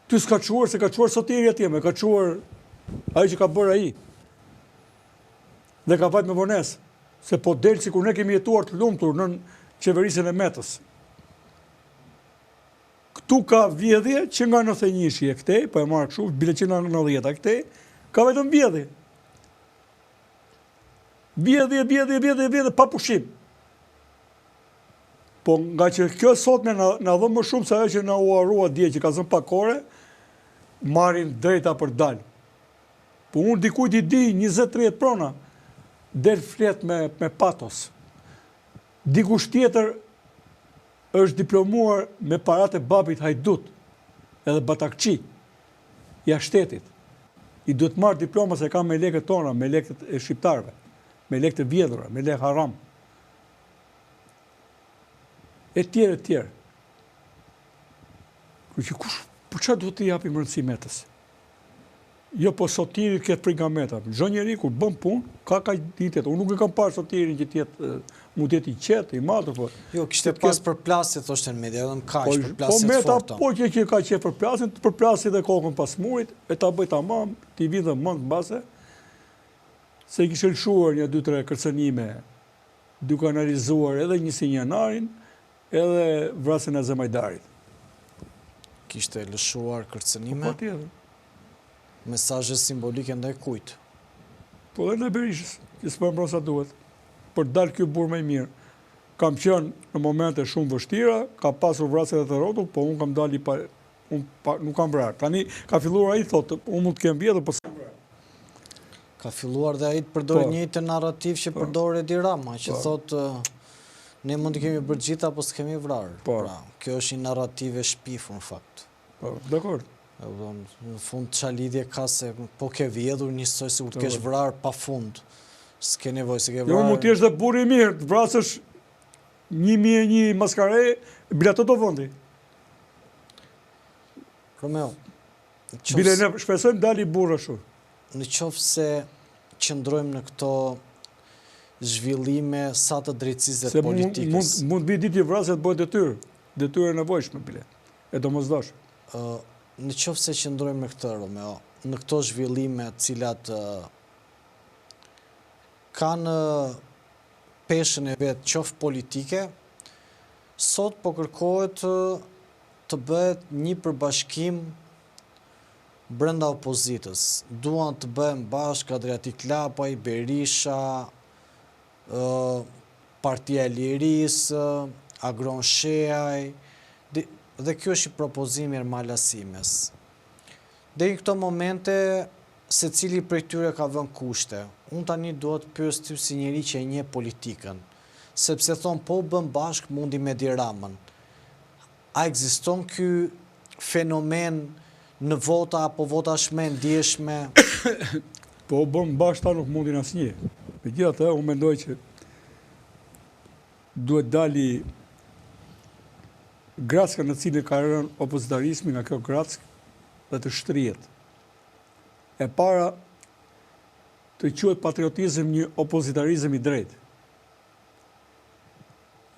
Ty s'ka çuar se ka çuar Sotiri atje, me ka çuar ai që ka bërë ai. Dhe ka vajt me vonesë. Se po del si kur ne kemi jetuar të lumtur në qeverisën e Metës. Këtu ka vjedhje që nga 91 e këtej, po e marrë kështu, bile që nga 90 e këtej, ka vetëm vjedhje. Vjedhje, pa pushim. Po nga që kjo sot në dhëmë më shumë se ajo që na u harrua dje që ka zënë pakore, marrin drejta për dalë. Po unë dikujt i di 20-30 prona, del flet me patos. Dikush tjetër është diplomuar me parat e babit Hajdut, edhe Batakçi. jashtë shtetit. I duhet marrë diploma se ka me lekët tona, me lekët e shqiptarëve, me lekët e vjedhura, me lekë haram. E tjerë. Për çfarë duhet të japim rëndësi metës? Jo, po sotirit këtë prej nga meta. Çdo njeri kur bën punë, ka ditet. Unë nuk e kam parë sotirin që mund të jetë i qetë, i madh, po. Jo, kishte pas përplasje thoshte në media, edhe më kaq përplasje po të meta, forta. po që ka qenë përplasje, të përplasje dhe kokën pas murit, e ta bëj tamam, ti vi dhe mend base se kishte lëshuar një 2-3 kërcënime duke analizuar edhe 21 janarin, edhe vrasjen e Zemajdarit. Kishte lëshuar kërcënime. Po tjetër. Mesazhe simbolike ndaj kujt? Po dhe në Berishës, që s'po mbron sa duhet. Për dalë ky burr më i mirë. Kam qenë në momente shumë vështira, ka pasur vrasje të rrotull, po unë kam dalë nuk kam vrarë. Tani ka filluar ai thotë, unë mund të kem vjedhur, po s'kam vrarë. Ka filluar dhe ai të përdorë njëjtën narrativ që përdor Edi Rama, që thotë ne mund të kemi bërë gjitha, po s'kemi vrarë. Pra, kjo është një narrativ e shpifur në fakt. Po, dakor. Në fund ç'a lidhje ka se po ke vjedhur njësoj si kur të kesh vrarë pa fund. S'ke nevojë se ke vrarë. Jo, mund të jesh dhe burr i mirë, të vrasësh 1001 maskare, bileto do vendi. Romeo, bile ne shpresojmë dali burr ashtu. Në qoftë se qëndrojmë në këto zhvillime sa të drejtësisë dhe politikës. Mund vi ditë i vrasje të bëhet detyrë. Detyrë e nevojshme bile. E domosdoshme. Në qoftë se qëndrojmë në këtë, Romeo, në këto zhvillime cilat kanë peshën e vetë qoftë politike, sot po kërkohet të bëhet një përbashkim brenda opozitës. Duan të bëhen bashkë Adriatik Lapaj, Berisha, Partia e Lirisë, Agron Sheaj, dhe kjo është i propozimi Ermal-Asimes. Deri këto momente, se cili prej tyre ka vënë kushte. Unë tani duhet të pyes ty si njeri që e njeh politikën, sepse thonë po bën bashkë mundi me Edi Ramën. A ekziston ky fenomen në vota apo vota shme ndjeshme? Po bën bashkë ta nuk mundin asnjë. Megjithatë, unë mendoj që duhet dali gracka në cilën ka rënë opozitarizmi nga kjo grackë dhe të shtrihet. E para të quhet patriotizëm një opozitarizëm i drejtë.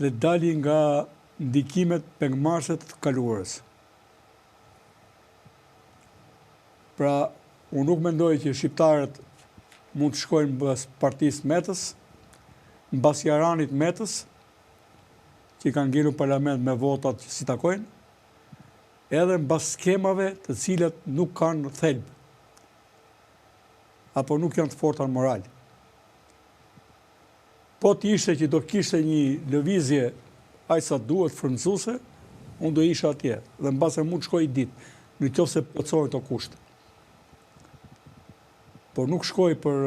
Dhe dali nga ndikimet pengmarrëse të kaluarës. Pra, unë nuk mendoj që shqiptarët mund të shkojnë mbas partisë Metës, mbas Jaranit Metës, që kanë ngelur parlament me votat që si takojnë, edhe mbas skemave të cilat nuk kanë thelb, apo nuk janë të forta në moral. Po të ishte që do kishte një lëvizje aq sa duhet frymëzuese, unë do isha atje, dhe mbase mund të shkoj ditë, në qoftë se plotësohen këto kushte. Por nuk shkoj për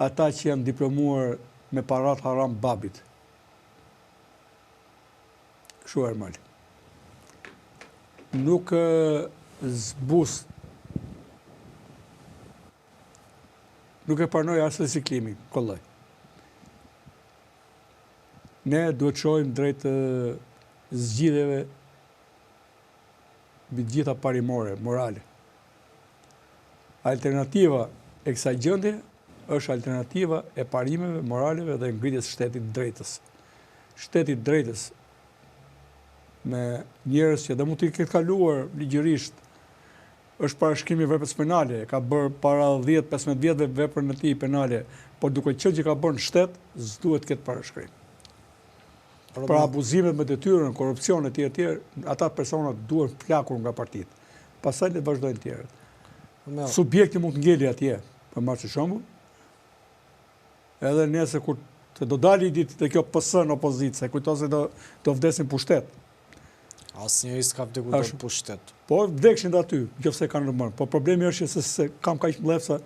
ata që janë diplomuar me parat haram babit. Kështu Ermal. Nuk zbus, nuk e pranoj as riciklimin, kollaj. Ne duhet shojmë drejt zgjidhjeve mbi të gjitha parimore, morale. Alternativa e kësaj gjendje është alternativa e parimeve, moraleve dhe ngritjes shtetit drejtës. Shtetit drejtës me njerëz që dhe mund të ketë kaluar ligjërisht, është parashkrimi veprës penale, ka bërë para 10-15 vjetëve veprën e tij penale, por duke qenë që ka bërë në shtet, s'duhet këtë parashkrim. Pra abuzimet me detyrën, korrupsion e tjerë, ata personat duhen plakur nga partitë. Pastaj le të vazhdojnë tjerët. Subjekti mund të ngeli atje, për marrë që shembull, edhe nëse kur të do dali ditë të kjo PS në opozitë, se kujton se do vdesin pushtet. Asnjëri s'ka vdekur në pushtet. Po vdekshin dhe aty, nëse kanë rëmën. Po problemi është që se kam kaq mlefsa,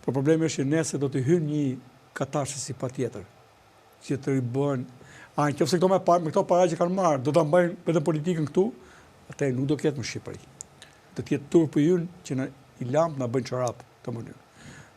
po problemi është që nëse do të hynë një katashësi patjetër, që të ribën, nëse këto me këto para që kanë marrë, do ta mbajnë vetëm politikën këtu, atë nuk do ketë në Shqipëri. Do të jetë turpi ynë që i lamt na bëjnë çorap të mënyrë.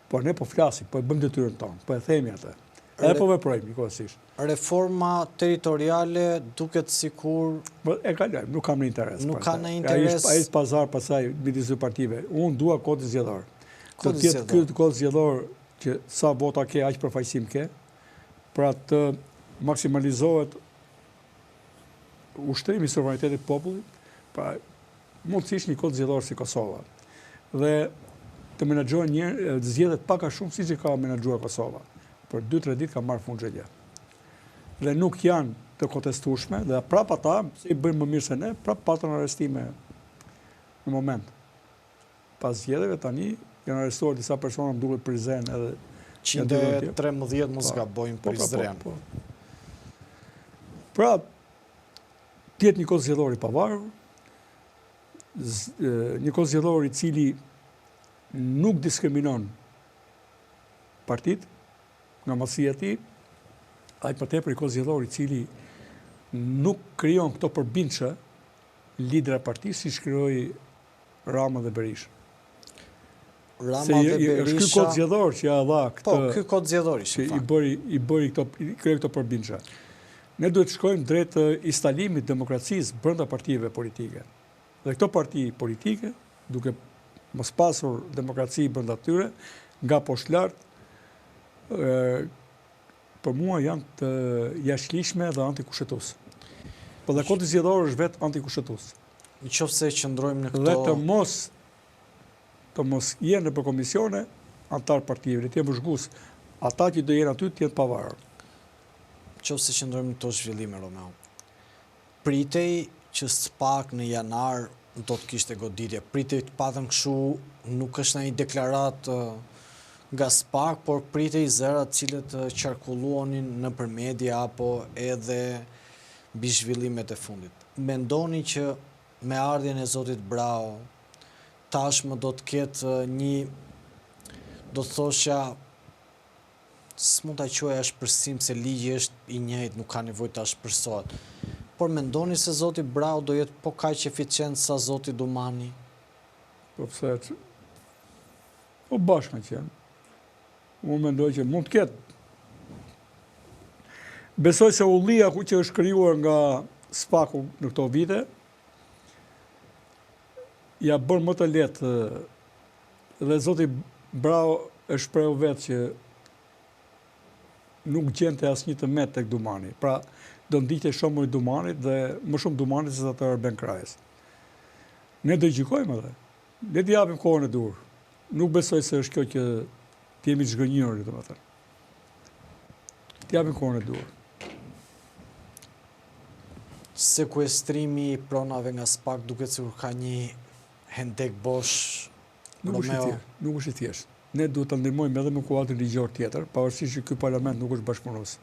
Po ne po flasim, po e bëjmë detyrën tonë, po e themi atë. Edhe po veprojmë njëkohësisht. Reforma territoriale duket sikur E kalojmë, nuk kam në interes. Nuk ka në interes. Ai është pazar pasaj midis dy partive. Unë dua kodin zgjedhor. Do Kodin të jetë zgjedhor. ky kod zgjedhor që sa vota ke, aq përfaqësim ke, pra të maksimalizohet ushtrimi i suverenitetit të popullit, pra mundësisht një kod zgjedhor si Kosova. Dhe të menaxhohen zgjedhjet pak a shumë siç e ka menaxhuar Kosova. Për 2-3 ditë ka marrë fund gjëja. Dhe nuk janë të kontestueshme, dhe prap ata, si bëjnë më mirë se ne, prap patën arrestime në moment. Pas zgjedhjeve tani janë arrestuar disa persona më duket Prizren edhe 113 mos gabojmë Prizren. Pra, tjetë një kod zgjedhor i pavarur, një kod zgjedhor i cili nuk diskriminon partit, nga masia e tij, ai për tepër i kod zgjedhor i cili nuk krijon këto përbindje lidera partisë si shkrijoi Rama dhe Berisha. Rama dhe Berisha. Është ky kod zgjedhor që ja dha këtë. Po, ky kod zgjedhor ishte. I bëri këto përbindje. Ne duhet të shkojmë drejt instalimit demokracisë brenda partive politike. Dhe këto parti politike, duke mos pasur demokraci brenda tyre, nga poshtë lart, për mua janë të jashtëligjshme dhe antikushtetuese. Po dhe kodi zgjedhor është vetë antikushtetues. Nëse qëndrojmë në këto Dhe të mos jenë në komisione antar partive, të jenë vëzhgues, ata që do jenë aty të jenë të pavarur. Nëse qëndrojmë në këto zhvillime, Romeo, pritej që SPAK në janar do të kishte goditje. Pritej të patëm kështu, nuk është ndonjë deklarat nga SPAK, por pritej zërat cilët qarkulluonin nëpër media apo edhe mbi zhvillimet e fundit. Mendoni që me ardhjen e Zotit Brau tashmë do të ketë një, do të thosha, s'mund ta quaj shpërsim se ligji është i njëjtë, nuk ka nevojë ta shpërsohet. Por mendoni se Zoti Brau do jetë po kaq eficient sa Zoti Dumani? Po pse? Po bashkë që janë. Unë mendoj që mund të ketë. Besoj se ullia që është krijuar nga SPAK-u në këto vite, ja bën më të lehtë dhe Zoti Brau është shprehu vetë që nuk gjente asnjë të met tek Dumani. Pra, do ndiqte shumë i Dumanit dhe më shumë Dumanit se atë Erben Krajës. Ne do gjykojmë edhe. Ne t'i japim kohën e dur. Nuk besoj se është kjo që t'jemi të zhgënjur, domethënë. T'i japim kohën e dur. Sekuestrimi i pronave nga SPAK duket sikur ka një hendek bosh. Nuk është i thjeshtë. Ne duhet të ndihmojmë edhe me kuadrin ligjor tjetër, pavarësisht që ky parlament nuk është bashkëpunues.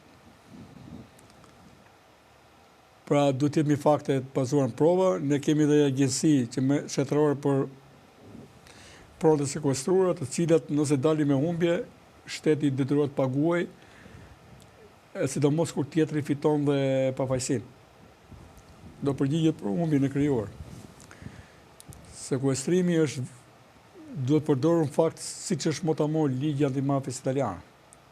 Pra, duhet të jemi fakte të bazuara në prova, ne kemi dhe agjenci që shtetërore për pronat e sekuestruara, të cilat nëse dalin me humbje, shteti detyrohet të paguajë, sidomos kur tjetri fiton dhe pafajësinë. Do përgjigjet për humbjen e krijuar. Sekuestrimi duhet përdorur në fakt siç është motamor ligji antimafjes italian.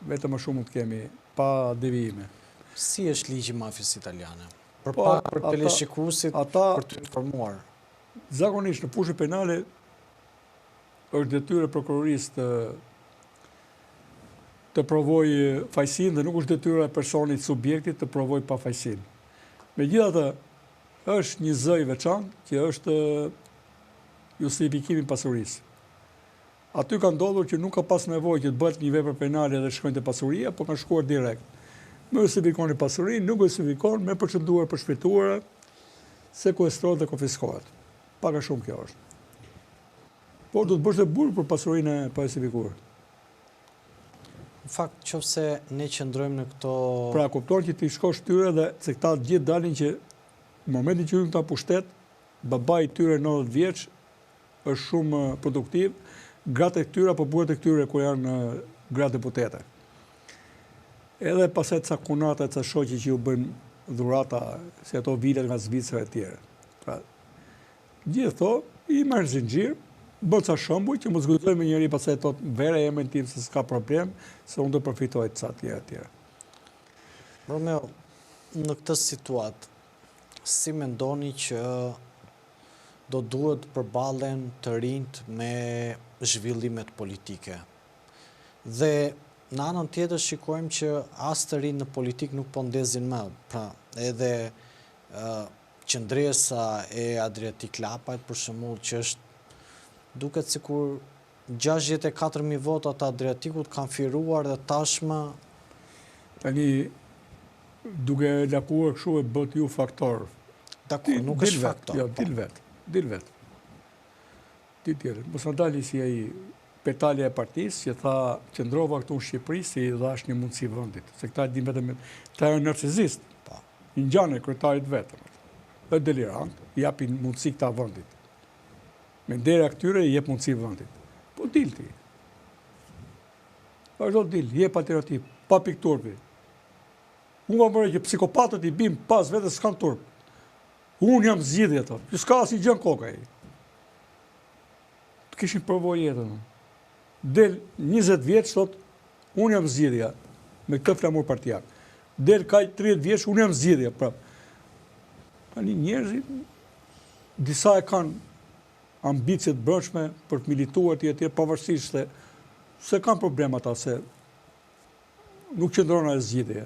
Vetëm më shumë mund të kemi pa devijime. Si është ligji mafjes italiane? Për teleshikuesit, për të informuar. Zakonisht në fushën penale është detyrë e prokurorisë të provojë fajësinë dhe nuk është detyra e personit subjektit të provojë pafajësinë. Megjithatë, është një zë i veçantë që është justifikimi i pasurisë. Aty ka ndodhur që nuk ka pas nevojë që të bëhet një vepër penale dhe shkojnë te pasuria, por kanë shkuar direkt. Me justifikoni pasurinë, nuk justifikon, me përshënduar për shpirtuara, sekuestrohet dhe konfiskohet. Pak a shumë kjo është. Por do të bësh të burr për pasurinë e pa justifikuar. Në fakt, nëse ne qëndrojmë në këto... Pra, kupton që ti shkosh tyre dhe se këta gjithë dalin që në momentin që hyjnë këta pushtet, babai i tyre 90 vjeç është shumë produktiv, gratë e këtyre apo burrat e këtyre kur janë gratë deputete. Edhe pasaj ca kunata, ca shoqi që ju bëjnë dhurata, si ato vilet nga Zvicra e tjere. Pra, gjithë to, i marrë zinxhir, bën ca shembuj që mos zgjidhoj me njëri pastaj thot vere emrin tim se s'ka problem, se unë do përfitoj të ca tjera. Romeo, në këtë situatë, si mendoni që do duhet përballen të rinjt me zhvillimet politike? Dhe në anën tjetër shikojmë që as të rinj në politik nuk po ndezin më. Pra, edhe qëndresa e Adriatik Lapajt, për shembull, që është duket sikur 64.000 vota të Adriatikut kanë firuar dhe tashmë Tani duke lakuar kështu e bët ju faktor. Dakor, nuk është faktor. Jo, dil vet. Ti tjetër. Mos na dali si ai petalja e partisë që tha qëndrova këtu në Shqipëri si i dhash një mundësi vendit. Se këta din vetëm ta janë narcisist. I ngjanë kryetarit vetëm. Dhe delirant, japin mundësi këta vendit. Me ndera këtyre i jep mundësi vendit. Po dil ti. Vazhdo dil, jep alternativë, pa pikë turpi. Unë kam vërë që psikopatët i bim pas vetë s'kan turp. Unë jam zgjidhje ato, që s'ka asnjë gjë në kokë ai. Të kishin provoj jetën. Del 20 vjeç thot, unë jam zgjidhja me këtë flamur partijak. Del kaj 30 vjeç, unë jam zgjidhja. Pra, tani njerëzit, disa e kanë ambicet brendshme për të milituar të pavarësisht se kanë problem ata se nuk qëndron as zgjidhje.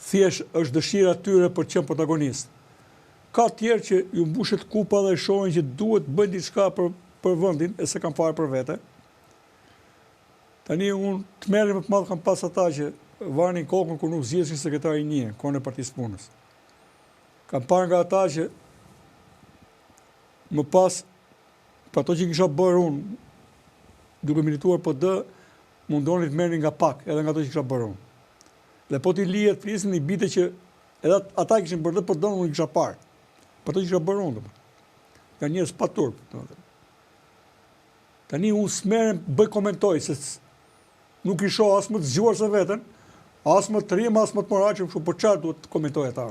Thjesht është dëshira tyre për të qenë protagonist. Ka tjerë që ju mbushet kupa dhe shohin që duhet bëjnë diçka për vendin, e se kanë fare për vete. Tani unë të merrim më të madh kam pas ata që varnin kokën kur nuk zgjedheshin sekretari një, kohën e Partisë Punës. Kam parë nga ata që më pas, për ato që kisha bërë unë, duke milituar PD, mundoni të merrni nga pak, edhe nga ato që kisha bërë unë. Dhe po t'i lihet flisnin i bite që edhe ata kishin bërë dhe PD unë i kisha parë. Për ato që kisha bërë unë. Nga njerëz pa turp. Tani unë s'merrem bëj komentoj, se nuk i shoh as më të zgjuar se veten, as më të rrim, as më të moraqëm, kështu për çfarë duhet të komentoj ata.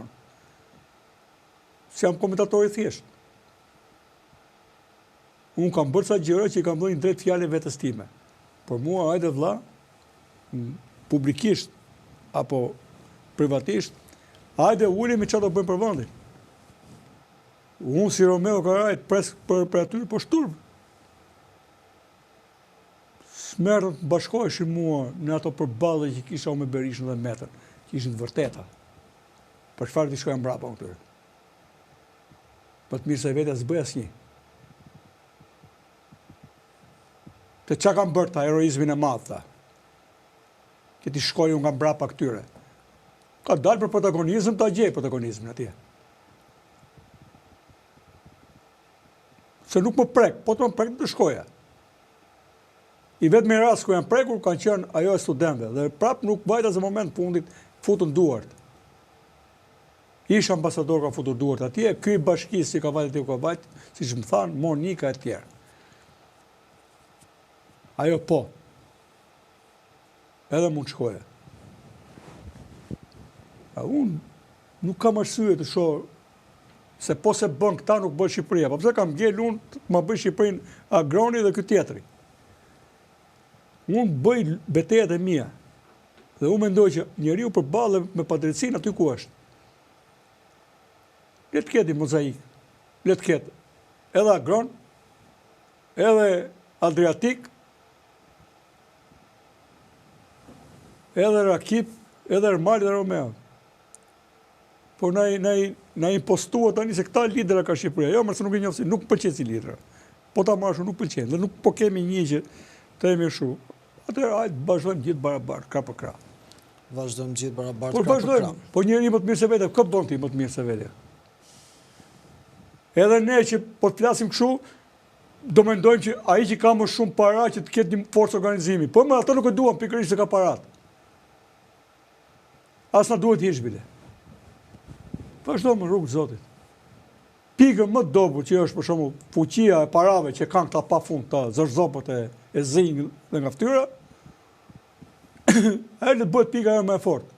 Si jam komentator i thjesht. Unë kam bërë sa gjëra që i kam dhënë drejt fjalë vetes time. Por mua, hajde vlla, publikisht apo privatisht, hajde ulemi çfarë do bëjmë për vendin. Unë si Romeo Karajt pres për aty po shturb. Smerët bashkoheshin mua në ato përballje që kisha me Berishën dhe Metën, që ishin të vërteta. Për çfarë të shkoja mbrapa unë këtyre? Për të mirë se vetë s'bëj asnjë. Të çka kam bërë ta heroizmin e madh ta. Që ti shkoj unë nga mbrapa këtyre. Ka dalë për protagonizëm, ta gjej protagonizmin atje. Se nuk më prek, po të më prek të shkoja. I vetëm rast ku janë prekur kanë qenë ajo e studentëve dhe prap nuk vajta në moment fundit futën duart. Ish ambasador ka futur duart atje, ky bashkisë që ka vajtë atje ku ka vajtë, siç më thanë, Monika e tjerë. Ajo po. Edhe mund shkoja. Unë nuk kam arsye të shoh se po se bën këta nuk bën Shqipëria. Po pse kam ngel unë ma bëj Shqipërinë Agroni dhe ky tjetri. Unë bëj betejat e mia. Dhe unë mendoj që njeriu përballet me padrejtësinë aty ku është. Le të ketë mozaik. Le të ketë edhe Agron, edhe Adriatik, edhe Rakip, edhe Ermali dhe Romeo. Por na impostuat tani se këta lidera ka Shqipëria. Jo, mëse nuk e njoh si, nuk pëlqen si lidera. Po ta marrësh nuk pëlqen. Dhe nuk po kemi një që të jemi kështu. Atëherë hajde vazhdojmë gjithë barabartë, krah për krah. Vazhdojmë gjithë barabartë, krah për krah. Po njëri më të mirë se vetë, kë bën ti më të mirë se vetë? Edhe ne që po të flasim kështu, do mendojmë që ai që ka më shumë para që të ketë një forcë organizimi. Po më ato nuk e duan pikërisht se ka parat. As na duhet hiç bile. Vazhdojmë rrugë të Zotit. Pikën më të dobët që është për shembull fuqia e parave që kanë këta pafund të zorzopët e zinj dhe nga fytyra, ai të bëhet pika më e fortë.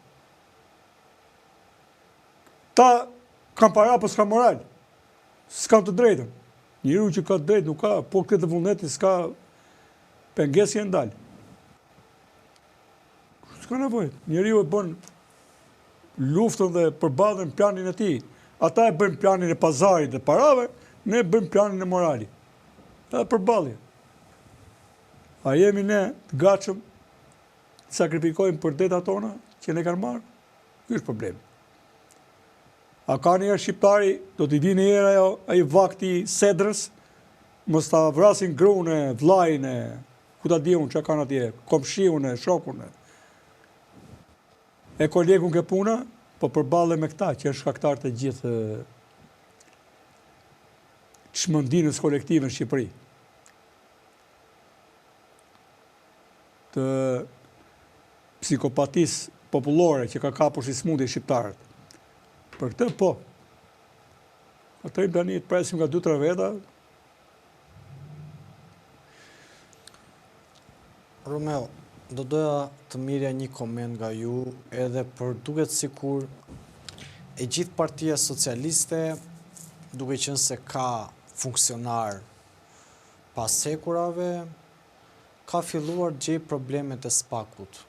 Ta kanë para po s'kan moral. S'kan të drejtën. Njeriu që ka drejt nuk ka, po këtë vullneti s'ka pengesje e ndalë. S'ka nevojë. Njeriu e bën luftën dhe përballen planin e tij. Ata e bëjnë planin e pazarit dhe parave, ne bëjmë planin e moralit. Edhe përballje. A jemi ne të gatshëm të sakrifikojmë për detat tona që ne kanë marrë? Ky është problemi. A ka një shqiptari, do t'i vini era ai vakti Sedrës, mos ta vrasin gruan e vllajin e ku ta diun çka kanë atje, komshiun e shokun e kolegun ke puna, po përballen me këta që është shkaktar të gjithë çmendinës kolektive në Shqipëri. Të psikopatisë popullore që ka kapur si smundje shqiptarët. Për këtë po. Atë i tani të presim nga 2-3 veta. Romeo, do doja të mirja një koment nga ju, edhe për duket sikur e gjithë Partia Socialiste, duke qenë se ka funksionar pas hekurave, ka filluar të gjej problemet e SPAK-ut.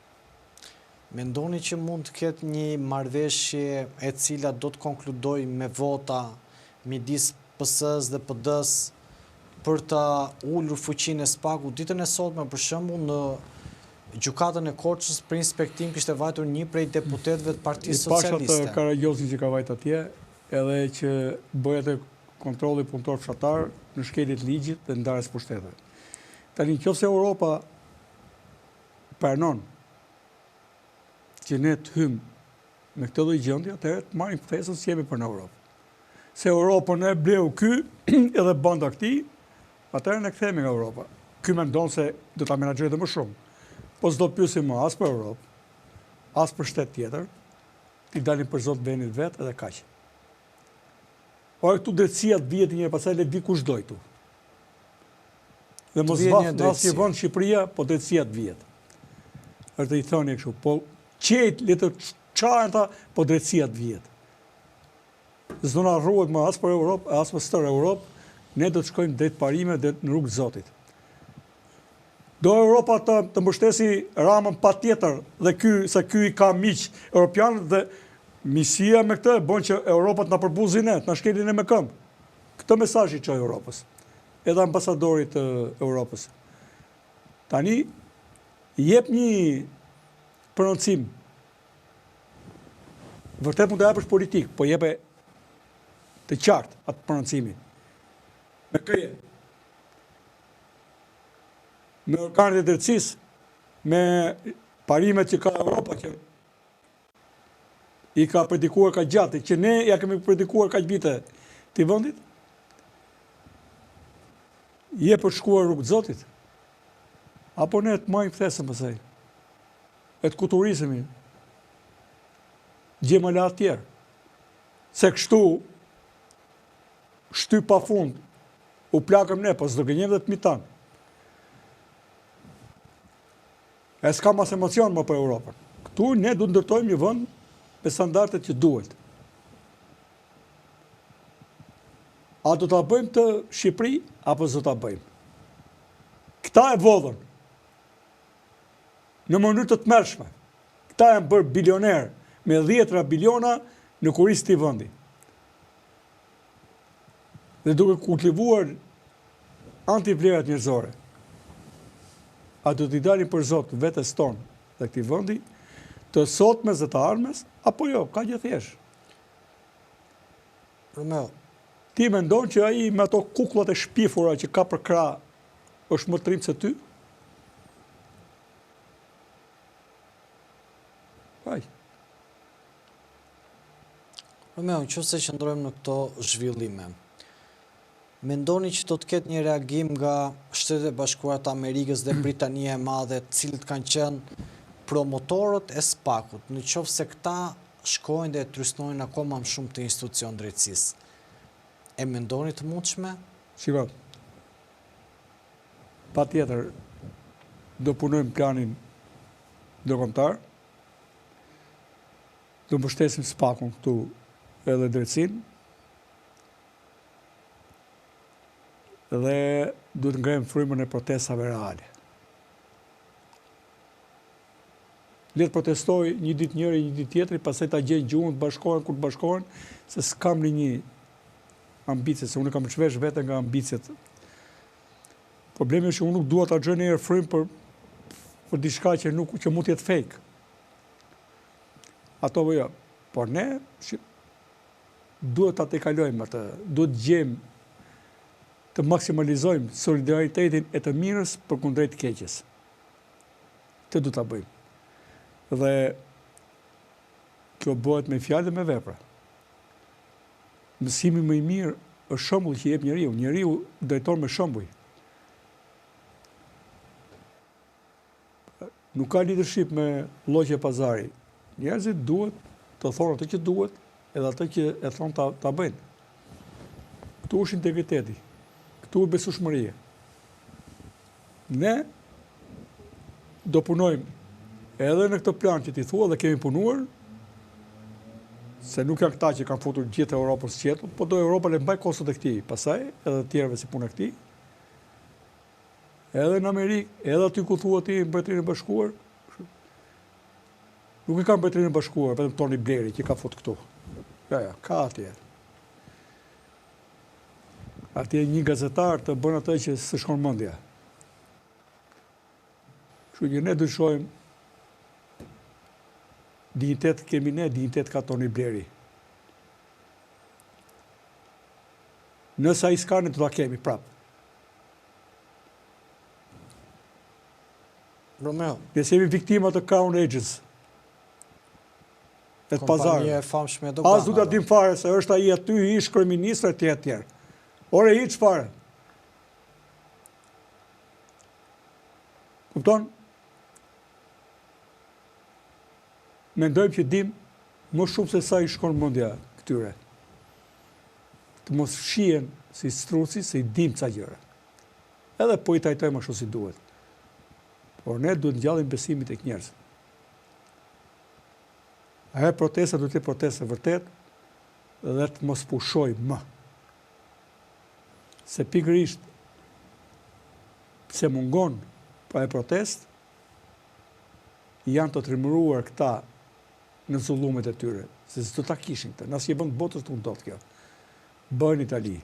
Mendoni që mund të ketë një marrëveshje e cila do të konkludoj me vota midis PS-s dhe PD-s për të ullur fuqinë e SPAK-ut? Ditën e sotme, për shembull, në gjykatën e Korçës për inspektim kishte vajtur një prej deputetëve të Partisë Socialiste. I pasha të Karagjosin që ka vajt atje, edhe që bëhet kontrolli punëtor fshatar në shkeljet ligjit dhe ndarjes pushteteve. Tani nëse Europa pranon që ne të hymë në këtë lloj gjendje, atëherë të marrim ftesën si jemi për në Europë. Se Europën e bleu ky edhe banda këtij, atëherë ne kthehemi nga Europa. Ky mendon se do ta menaxhojë më shumë. Po s'do pyesim më as për Europë, as për shtet tjetër, ti dalin për zot vendit vet edhe kaq. Ora këtu drejtësia të vihet një pastaj le të vi kush do këtu. Dhe mos vaf as i von Shqipëria, po drejtësia të vihet. Është i thoni kështu, po qejt le të çajnë ta, po drejtësia të vihet. S'do na rruhet më as për Europë, as për stër Europë, ne do të shkojmë drejt parime dhe në rrugë të Zotit. Do Europa të mbështesi Ramën patjetër dhe ky i ka miq europian dhe misia me këtë bën që Europa të na përbuzin ne, të na shkelin ne me këmbë. Këtë mesazh i çoj Europës. Edhe ambasadorit të Europës. Tani jep një prononcim. Vërtet mund të japësh politik, po jepe të qartë atë prononcimin. Me këje. Me organet e drejtësisë, me parimet që ka Europa që i ka predikuar ka gjatë, që ne ja kemi predikuar ka vite të vendit, je për shkuar rrugë të Zotit, apo ne të majmë ftesën pësaj, e të kuturisemi, gjemala tjerë, se kështu shty pa fund, u plakëm ne, po s'do gënjem dhe të mitan. E s'ka mas emocion më për Europën. Këtu ne du të ndërtojmë një vend me standardet që duhet. A do ta bëjmë të Shqipëri, apo s'do ta bëjmë? Këta e vodhën në mënyrë të tmerrshme. Këta janë bërë bilioner me 10 biliona në kurisë të vendi. Dhe duke kultivuar antivlerat njerëzore. A do t'i dalin për Zot vetes tonë dhe këtij vendi, të sotmes dhe të armes, apo jo, ka gjë thjesht. Romeo, ti mendon që ai me ato kukullat e shpifura që ka për krah është më trim se ty? Vaj. Romeo, nëse qëndrojmë në këto zhvillime, mendoni që do të ketë një reagim nga Shtetet e Bashkuara të Amerikës dhe Britania e Madhe, të cilët kanë qenë promotorët e SPAK-ut, në qoftë se këta shkojnë dhe e trysnojnë akoma më shumë të institucion drejtësisë? E mendoni të mundshme? Shiko, pa tjetër, do punojmë planin ndërkombëtar, do mbështesim SPAK-un këtu edhe drejtësinë, dhe duhet ngrejmë frymën e protestave reale. Le të protestoj një ditë njëri, një ditë tjetri, pastaj ta gjejnë gjuhën, të bashkohen kur të bashkohen, se s'kam një ambicie, se unë kam shvesh vete nga ambicjet. Problemi është që unë nuk dua ta gjej një frymë për diçka që mund të jetë fake. Ato jo. Por ne duhet ta tejkalojmë atë, duhet gjejmë të maksimalizojmë solidaritetin e të mirës për kundrejt të keqes. Të duhet ta bëjmë. Dhe kjo bëhet me fjalë dhe me vepra. Mësimi më i mirë është shembull që jep njeriu. Njeriu drejton me shembull. Nuk ka leadership me llogje pazari. Njerëzit duhet të thonë atë që duhet edhe atë që e thonë ta bëjnë. Këtu është integriteti. Këtu është besueshmëria. Ne do punojmë edhe në këtë plan që ti thua dhe kemi punuar, se nuk janë këta që kanë futur gjithë Europën së qetull, po do Europa le mbaj kostot e këtij, pastaj edhe të tjerëve si puna e këtij. Edhe në Amerikë, edhe aty ku thua ti Mbretërinë e Bashkuar, nuk e ka Mbretërinë e Bashkuar, vetëm Tony Blairi që ka fut këtu. Ja, ka atje. Atje një gazetar të bën atë që s'e shkon mendja. Kështu që ne do të shohim dignitet kemi ne, dignitet ka Tony Blairi. Nëse ai s'ka, ne do ta kemi prapë. Romeo. Ne jemi viktima të Crown Agents. E të pazarë. Kompania e famshme e Dogana. As du ta dim fare se është ai aty ish kryeministër etj etj. Ore hiç fare. Kupton? Mendojmë që dim më shumë se sa i shkon mendja këtyre. Të mos shihen si struci, se i dim ca gjëra. Edhe po i trajtojmë ashtu si duhet. Por ne duhet ngjallim besimin tek njerëzit. Ajo protesta duhet të jetë protestë vërtet dhe të mos pushoj më. Se pikërisht pse mungon pa e protest, janë të trimëruar këta në zullumet e tyre, se s'do ta kishin këtë. Nëse je bën botës të ndodh kjo. Bën Itali.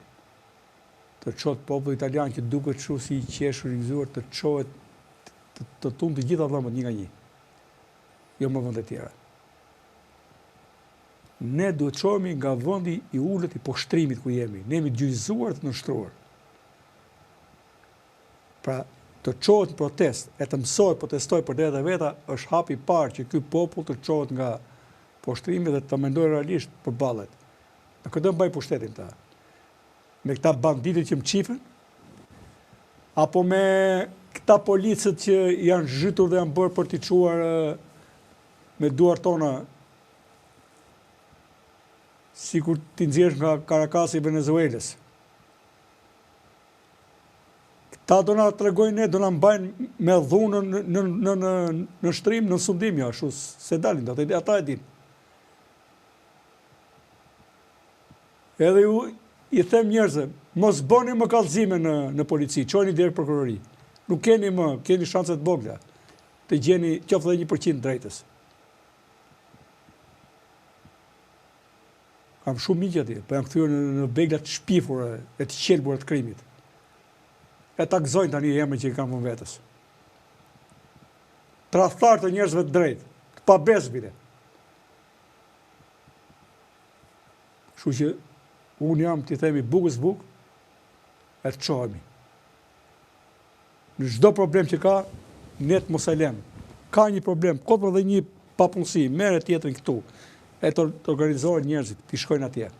Të çohet populli italian që duket kështu si i qeshur i gëzuar, të çohet të tund të gjitha dhëmbët një nga një. Jo më vende tjera. Ne duhet të shohemi nga vendi i ulët i poshtrimit ku jemi. Ne jemi gjyzuar të nështruar. Pra, të çohet në protest, e të mësoj, protestoj për drejtat e veta, është hapi i parë që ky popull të çohet nga poshtrimi dhe të mendoj realisht për ballet. Në këtë mbaj pushtetin ta. Me këta banditit që më qifën, apo me këta policët që janë zhytur dhe janë bërë për t'i çuar me duart tona, sikur t'i nxjerrësh nga Karakasi i Venezuelës. Ta do na tregojnë ne, do na mbajnë me dhunën në shtrim, në sundim, ja, ashtu se dalin, ata e din. Edhe ju i them njerëzve, mos bëni më kallëzime në polici, çojeni deri prokurori. Nuk keni më, keni shanse të vogla të gjeni qoftë edhe 1% drejtës. Kam shumë miq atje, po janë kthyer në begla të shpifura e të qelbura të krimit. E ta gëzojnë tani emrin që i kanë vënë vetës. Tradhtar të njerëzve të drejtë, të pabezbile. Kështu që unë jam, t'i themi, bukës buk, e të çohemi. Në çdo problem që ka, ne të mos e lëmë. Ka një problem, kot edhe një papunësi, merret tjetrin këtu, e të organizohen njerëzit, t'i shkojnë atje.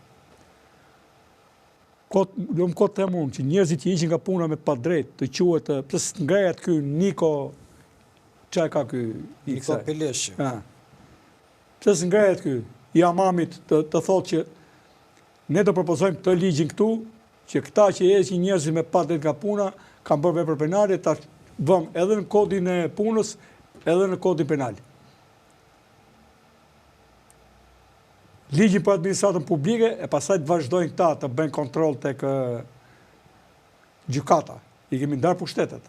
Lëmë kot them unë, që njerëzit që ishin nga puna me pa drejt, të quhet, pse ngrehet ky Niko, çaj ka ky i kësaj? Niko Peleshi. Pse ngrehet ky i Amamit të thotë që ne do propozojmë të ligjin këtu, që këta që ecin njerëzit me pa drejt nga puna, kanë bërë vepër penale, ta vëmë edhe në kodin e punës, edhe në kodin penal. Ligjin për administratën publike, e pastaj të vazhdojnë këta të bëjnë kontroll tek gjykata, i kemi ndarë pushtetet.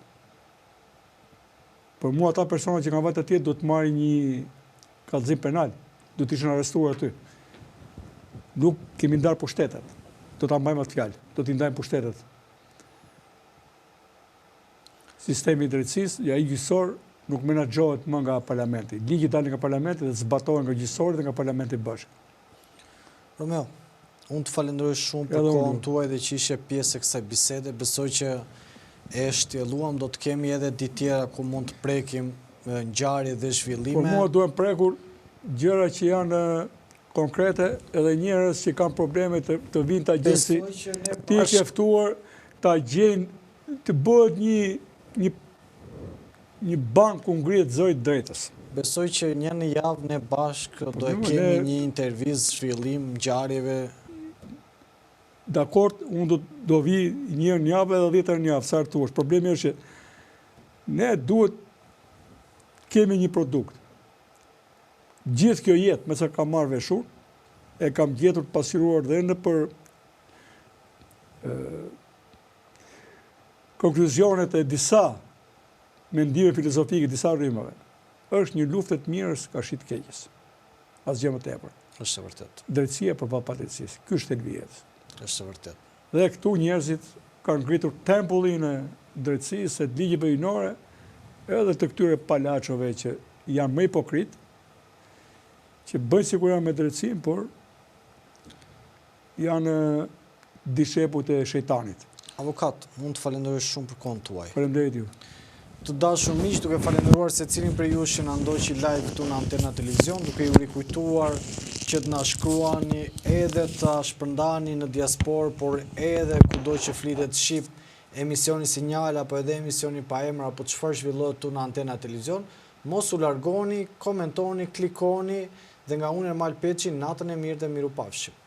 Për mua ata persona që kanë vajtë atje do të marrin një kallëzim penal, do të ishin arrestuar aty. Nuk kemi ndarë pushtetet. Do ta mbajmë atë fjalë, do t'i ndajmë pushtetet. Sistemi i drejtësisë, ja i gjyqësor nuk menaxhohet më nga parlamenti. Ligji dalë nga parlamenti dhe zbatohen nga gjyqësorët dhe nga parlamenti bashkë. Romeo, unë të falenderoj shumë për kohën tuaj dhe që ishe pjesë e kësaj bisede. Besoj që e shtjelluam, do të kemi edhe ditë tjera ku mund të prekim ngjarje dhe zhvillime. Por mua duhen prekur gjëra që janë konkrete edhe njerëz që kanë probleme të vinë ta gjejnë ti ke ftuar ta gjejnë të bëhet një bank ku ngrihet zëri i drejtës. Besoj që një javë ne bashkë do e kemi një intervizë zhvillim ngjarjeve. Dakord, unë do vi një javë edhe 10 herë në javë, sa artuash. Problemi është që ne duhet kemi një produkt. Gjithë kjo jetë, me sa kam marrë veshur, e kam gjetur të pasqyruar dhe në për konkluzionet e disa mendime filozofike, disa rrymave. Është një luftë të mirës ka shit keqës. Asgjë më tepër. Është e vërtet. Drejtësia përballë padrejtësisë. Ky është thelbi i jetës. Është e vërtet. Dhe këtu njerëzit kanë ngritur tempullin e drejtësisë, të ligjeve hyjnore, edhe të këtyre palaçove që janë më hipokrit, që bëjnë sikur janë me drejtësinë, por janë dishepujt e shejtanit. Avokat, mund të falenderoj shumë për kohën tuaj. Faleminderit ju. Të dashur miq, duke falenderuar secilin prej jush që na ndoqi live këtu në Antena Televizion, duke ju rikujtuar që të na shkruani edhe të shpërndani në diasporë, por edhe kudo që flitet shqip, emisioni Sinjal apo edhe emisioni pa emër apo çfarë zhvillohet këtu në Antena Televizion, mos u largoni, komentoni, klikoni dhe nga unë Ermal Peçi, natën e mirë dhe mirupafshim.